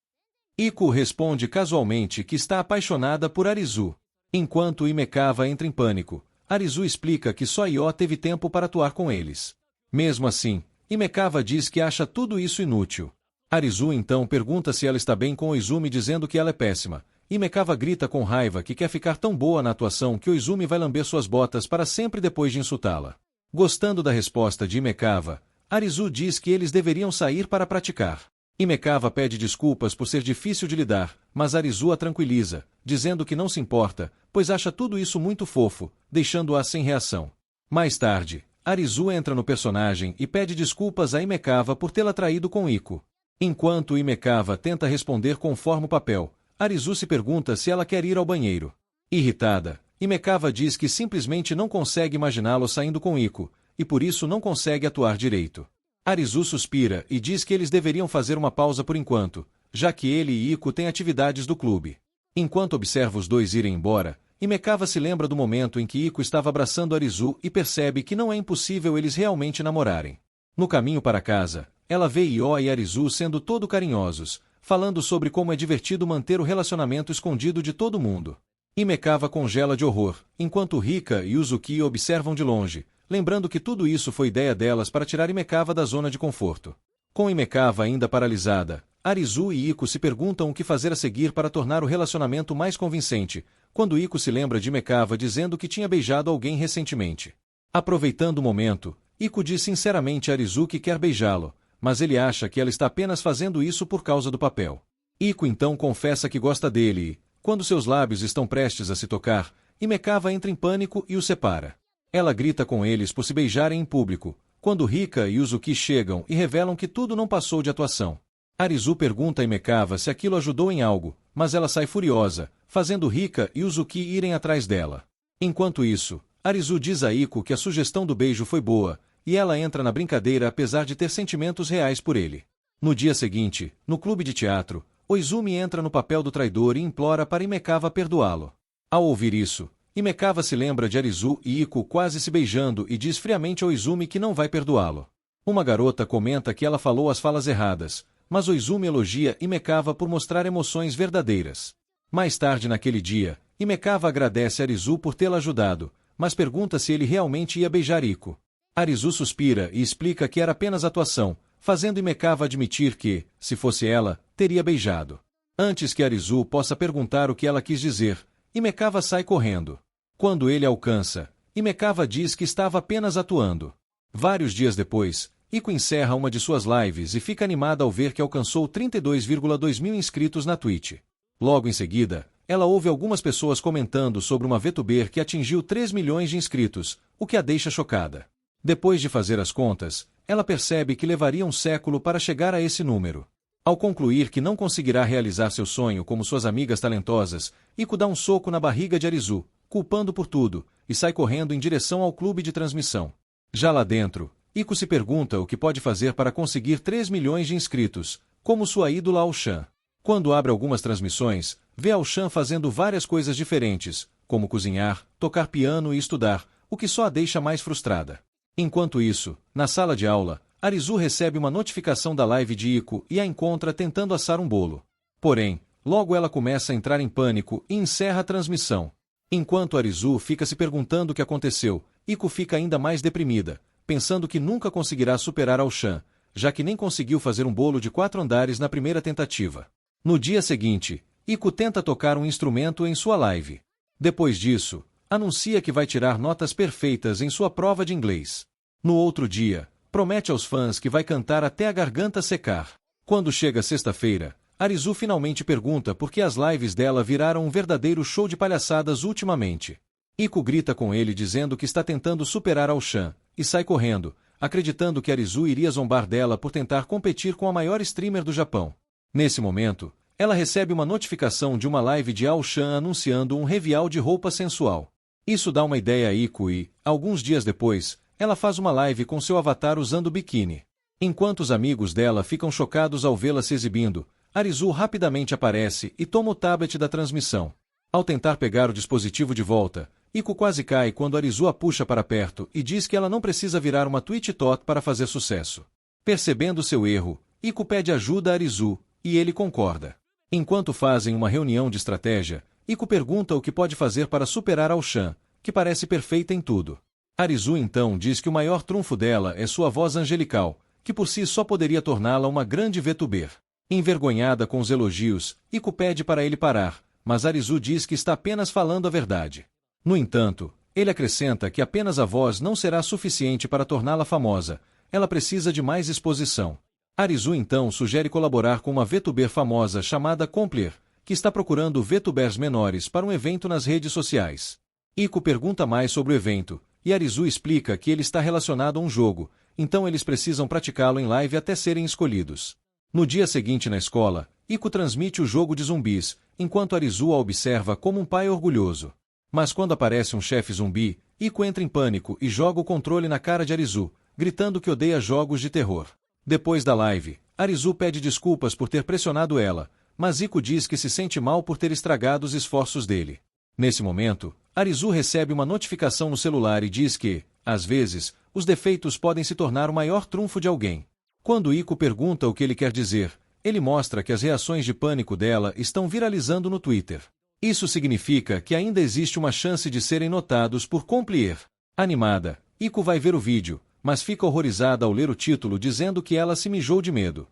Iko responde casualmente que está apaixonada por Arizu. Enquanto Himekava entra em pânico, Arizu explica que só Io teve tempo para atuar com eles. Mesmo assim, Himekava diz que acha tudo isso inútil. Arizu então pergunta se ela está bem com Oizumi, dizendo que ela é péssima. Himekava grita com raiva que quer ficar tão boa na atuação que Oizumi vai lamber suas botas para sempre depois de insultá-la. Gostando da resposta de Himekava, Arizu diz que eles deveriam sair para praticar. Himekava pede desculpas por ser difícil de lidar, mas Arizu a tranquiliza, dizendo que não se importa, pois acha tudo isso muito fofo, deixando-a sem reação. Mais tarde, Arizu entra no personagem e pede desculpas a Himekava por tê-la traído com Iko. Enquanto Himekava tenta responder conforme o papel, Arizu se pergunta se ela quer ir ao banheiro. Irritada, Himekava diz que simplesmente não consegue imaginá-lo saindo com Iko, e por isso não consegue atuar direito. Arizu suspira e diz que eles deveriam fazer uma pausa por enquanto, já que ele e Iko têm atividades do clube. Enquanto observa os dois irem embora, Himekava se lembra do momento em que Iko estava abraçando Arizu e percebe que não é impossível eles realmente namorarem. No caminho para casa, ela vê Io e Arizu sendo todo carinhosos, falando sobre como é divertido manter o relacionamento escondido de todo mundo. Himekava congela de horror, enquanto Rika e Uzuki observam de longe, lembrando que tudo isso foi ideia delas para tirar Himekava da zona de conforto. Com Himekava ainda paralisada, Arizu e Iko se perguntam o que fazer a seguir para tornar o relacionamento mais convincente, quando Iko se lembra de Himekava dizendo que tinha beijado alguém recentemente. Aproveitando o momento, Iko diz sinceramente a Arizu que quer beijá-lo, mas ele acha que ela está apenas fazendo isso por causa do papel. Iko então confessa que gosta dele e, quando seus lábios estão prestes a se tocar, Himekava entra em pânico e o separa. Ela grita com eles por se beijarem em público, quando Rika e Uzuki chegam e revelam que tudo não passou de atuação. Arizu pergunta a Himekava se aquilo ajudou em algo, mas ela sai furiosa, fazendo Rika e Uzuki irem atrás dela. Enquanto isso, Arizu diz a Iko que a sugestão do beijo foi boa, e ela entra na brincadeira apesar de ter sentimentos reais por ele. No dia seguinte, no clube de teatro, Oizumi entra no papel do traidor e implora para Himekava perdoá-lo. Ao ouvir isso, Himekava se lembra de Arizu e Iko quase se beijando e diz friamente a Oizumi que não vai perdoá-lo. Uma garota comenta que ela falou as falas erradas, mas Oizumi elogia Himekava por mostrar emoções verdadeiras. Mais tarde naquele dia, Himekava agradece a Arizu por tê-la ajudado, mas pergunta se ele realmente ia beijar Iko. Arizu suspira e explica que era apenas atuação, fazendo Himekava admitir que, se fosse ela, teria beijado. Antes que Arizu possa perguntar o que ela quis dizer, Himekava sai correndo. Quando ele a alcança, Himekava diz que estava apenas atuando. Vários dias depois, Iko encerra uma de suas lives e fica animada ao ver que alcançou 32,2 mil inscritos na Twitch. Logo em seguida, ela ouve algumas pessoas comentando sobre uma VTuber que atingiu 3 milhões de inscritos, o que a deixa chocada. Depois de fazer as contas, ela percebe que levaria um século para chegar a esse número. Ao concluir que não conseguirá realizar seu sonho como suas amigas talentosas, Iko dá um soco na barriga de Arizu, culpando por tudo, e sai correndo em direção ao clube de transmissão. Já lá dentro, Iko se pergunta o que pode fazer para conseguir 3 milhões de inscritos, como sua ídola Ao-chan. Quando abre algumas transmissões, vê Ao-chan fazendo várias coisas diferentes, como cozinhar, tocar piano e estudar, o que só a deixa mais frustrada. Enquanto isso, na sala de aula, Arizu recebe uma notificação da live de Iko e a encontra tentando assar um bolo. Porém, logo ela começa a entrar em pânico e encerra a transmissão. Enquanto Arizu fica se perguntando o que aconteceu, Iko fica ainda mais deprimida, pensando que nunca conseguirá superar Ao-chan, já que nem conseguiu fazer um bolo de 4 andares na primeira tentativa. No dia seguinte, Iko tenta tocar um instrumento em sua live. Depois disso, anuncia que vai tirar notas perfeitas em sua prova de inglês. No outro dia, promete aos fãs que vai cantar até a garganta secar. Quando chega sexta-feira, Arizu finalmente pergunta por que as lives dela viraram um verdadeiro show de palhaçadas ultimamente. Iko grita com ele dizendo que está tentando superar Ao-chan, e sai correndo, acreditando que Arizu iria zombar dela por tentar competir com a maior streamer do Japão. Nesse momento, ela recebe uma notificação de uma live de Ao-chan anunciando um revial de roupa sensual. Isso dá uma ideia a Iko e, alguns dias depois, ela faz uma live com seu avatar usando biquíni. Enquanto os amigos dela ficam chocados ao vê-la se exibindo, Arizu rapidamente aparece e toma o tablet da transmissão. Ao tentar pegar o dispositivo de volta, Iko quase cai quando Arizu a puxa para perto e diz que ela não precisa virar uma Twitch Tot para fazer sucesso. Percebendo seu erro, Iko pede ajuda a Arizu, e ele concorda. Enquanto fazem uma reunião de estratégia, Iko pergunta o que pode fazer para superar Ao-chan, que parece perfeita em tudo. Arizu então diz que o maior trunfo dela é sua voz angelical, que por si só poderia torná-la uma grande VTuber. Envergonhada com os elogios, Iko pede para ele parar, mas Arizu diz que está apenas falando a verdade. No entanto, ele acrescenta que apenas a voz não será suficiente para torná-la famosa, ela precisa de mais exposição. Arizu então sugere colaborar com uma VTuber famosa chamada Complir, que está procurando VTubers menores para um evento nas redes sociais. Iko pergunta mais sobre o evento, e Arizu explica que ele está relacionado a um jogo, então eles precisam praticá-lo em live até serem escolhidos. No dia seguinte na escola, Iko transmite o jogo de zumbis, enquanto Arizu a observa como um pai orgulhoso. Mas quando aparece um chefe zumbi, Iko entra em pânico e joga o controle na cara de Arizu, gritando que odeia jogos de terror. Depois da live, Arizu pede desculpas por ter pressionado ela, mas Iko diz que se sente mal por ter estragado os esforços dele. Nesse momento, Arizu recebe uma notificação no celular e diz que, às vezes, os defeitos podem se tornar o maior trunfo de alguém. Quando Iko pergunta o que ele quer dizer, ele mostra que as reações de pânico dela estão viralizando no Twitter. Isso significa que ainda existe uma chance de serem notados por Complir. Animada, Iko vai ver o vídeo, mas fica horrorizada ao ler o título dizendo que ela se mijou de medo.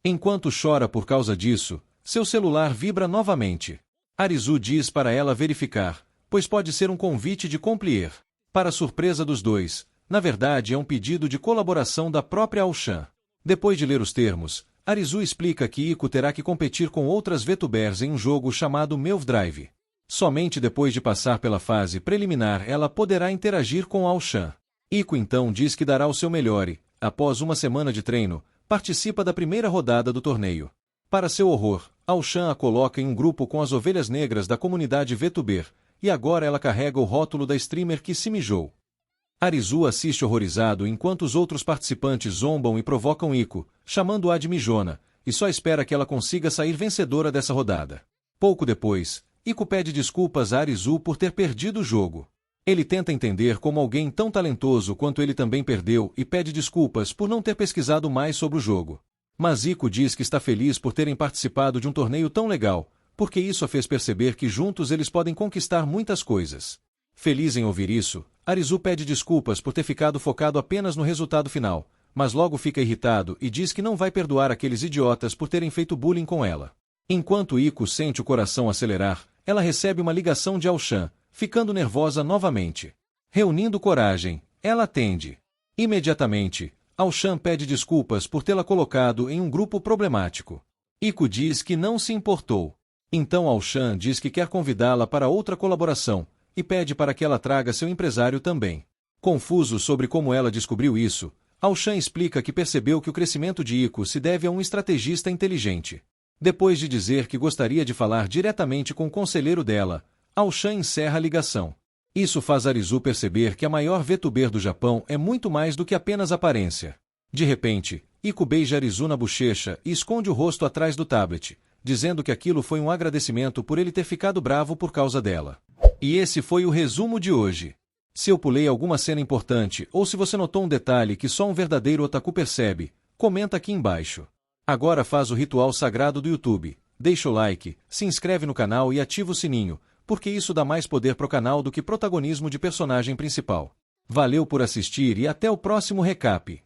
Enquanto chora por causa disso, seu celular vibra novamente. Arizu diz para ela verificar, pois pode ser um convite de Complir. Para surpresa dos dois, na verdade é um pedido de colaboração da própria Aochan. Depois de ler os termos, Arizu explica que Iko terá que competir com outras VTubers em um jogo chamado Melv Drive. Somente depois de passar pela fase preliminar ela poderá interagir com Aochan. Iko então diz que dará o seu melhor e, após uma semana de treino, participa da primeira rodada do torneio. Para seu horror, Aochan a coloca em um grupo com as ovelhas negras da comunidade VTuber, e agora ela carrega o rótulo da streamer que se mijou. Arizu assiste horrorizado enquanto os outros participantes zombam e provocam Iko, chamando-a de mijona, e só espera que ela consiga sair vencedora dessa rodada. Pouco depois, Iko pede desculpas a Arizu por ter perdido o jogo. Ele tenta entender como alguém tão talentoso quanto ele também perdeu e pede desculpas por não ter pesquisado mais sobre o jogo. Mas Iko diz que está feliz por terem participado de um torneio tão legal, porque isso a fez perceber que juntos eles podem conquistar muitas coisas. Feliz em ouvir isso, Arizu pede desculpas por ter ficado focado apenas no resultado final, mas logo fica irritado e diz que não vai perdoar aqueles idiotas por terem feito bullying com ela. Enquanto Iko sente o coração acelerar, ela recebe uma ligação de Aochan, ficando nervosa novamente. Reunindo coragem, ela atende. Imediatamente, Aochan pede desculpas por tê-la colocado em um grupo problemático. Iko diz que não se importou. Então Aochan diz que quer convidá-la para outra colaboração, e pede para que ela traga seu empresário também. Confuso sobre como ela descobriu isso, Aochan explica que percebeu que o crescimento de Iko se deve a um estrategista inteligente. Depois de dizer que gostaria de falar diretamente com o conselheiro dela, Aochan encerra a ligação. Isso faz Arizu perceber que a maior VTuber do Japão é muito mais do que apenas aparência. De repente, Iko beija Arizu na bochecha e esconde o rosto atrás do tablet, dizendo que aquilo foi um agradecimento por ele ter ficado bravo por causa dela. E esse foi o resumo de hoje. Se eu pulei alguma cena importante ou se você notou um detalhe que só um verdadeiro otaku percebe, comenta aqui embaixo. Agora faz o ritual sagrado do YouTube. Deixa o like, se inscreve no canal e ativa o sininho, porque isso dá mais poder pro canal do que protagonismo de personagem principal. Valeu por assistir e até o próximo recap.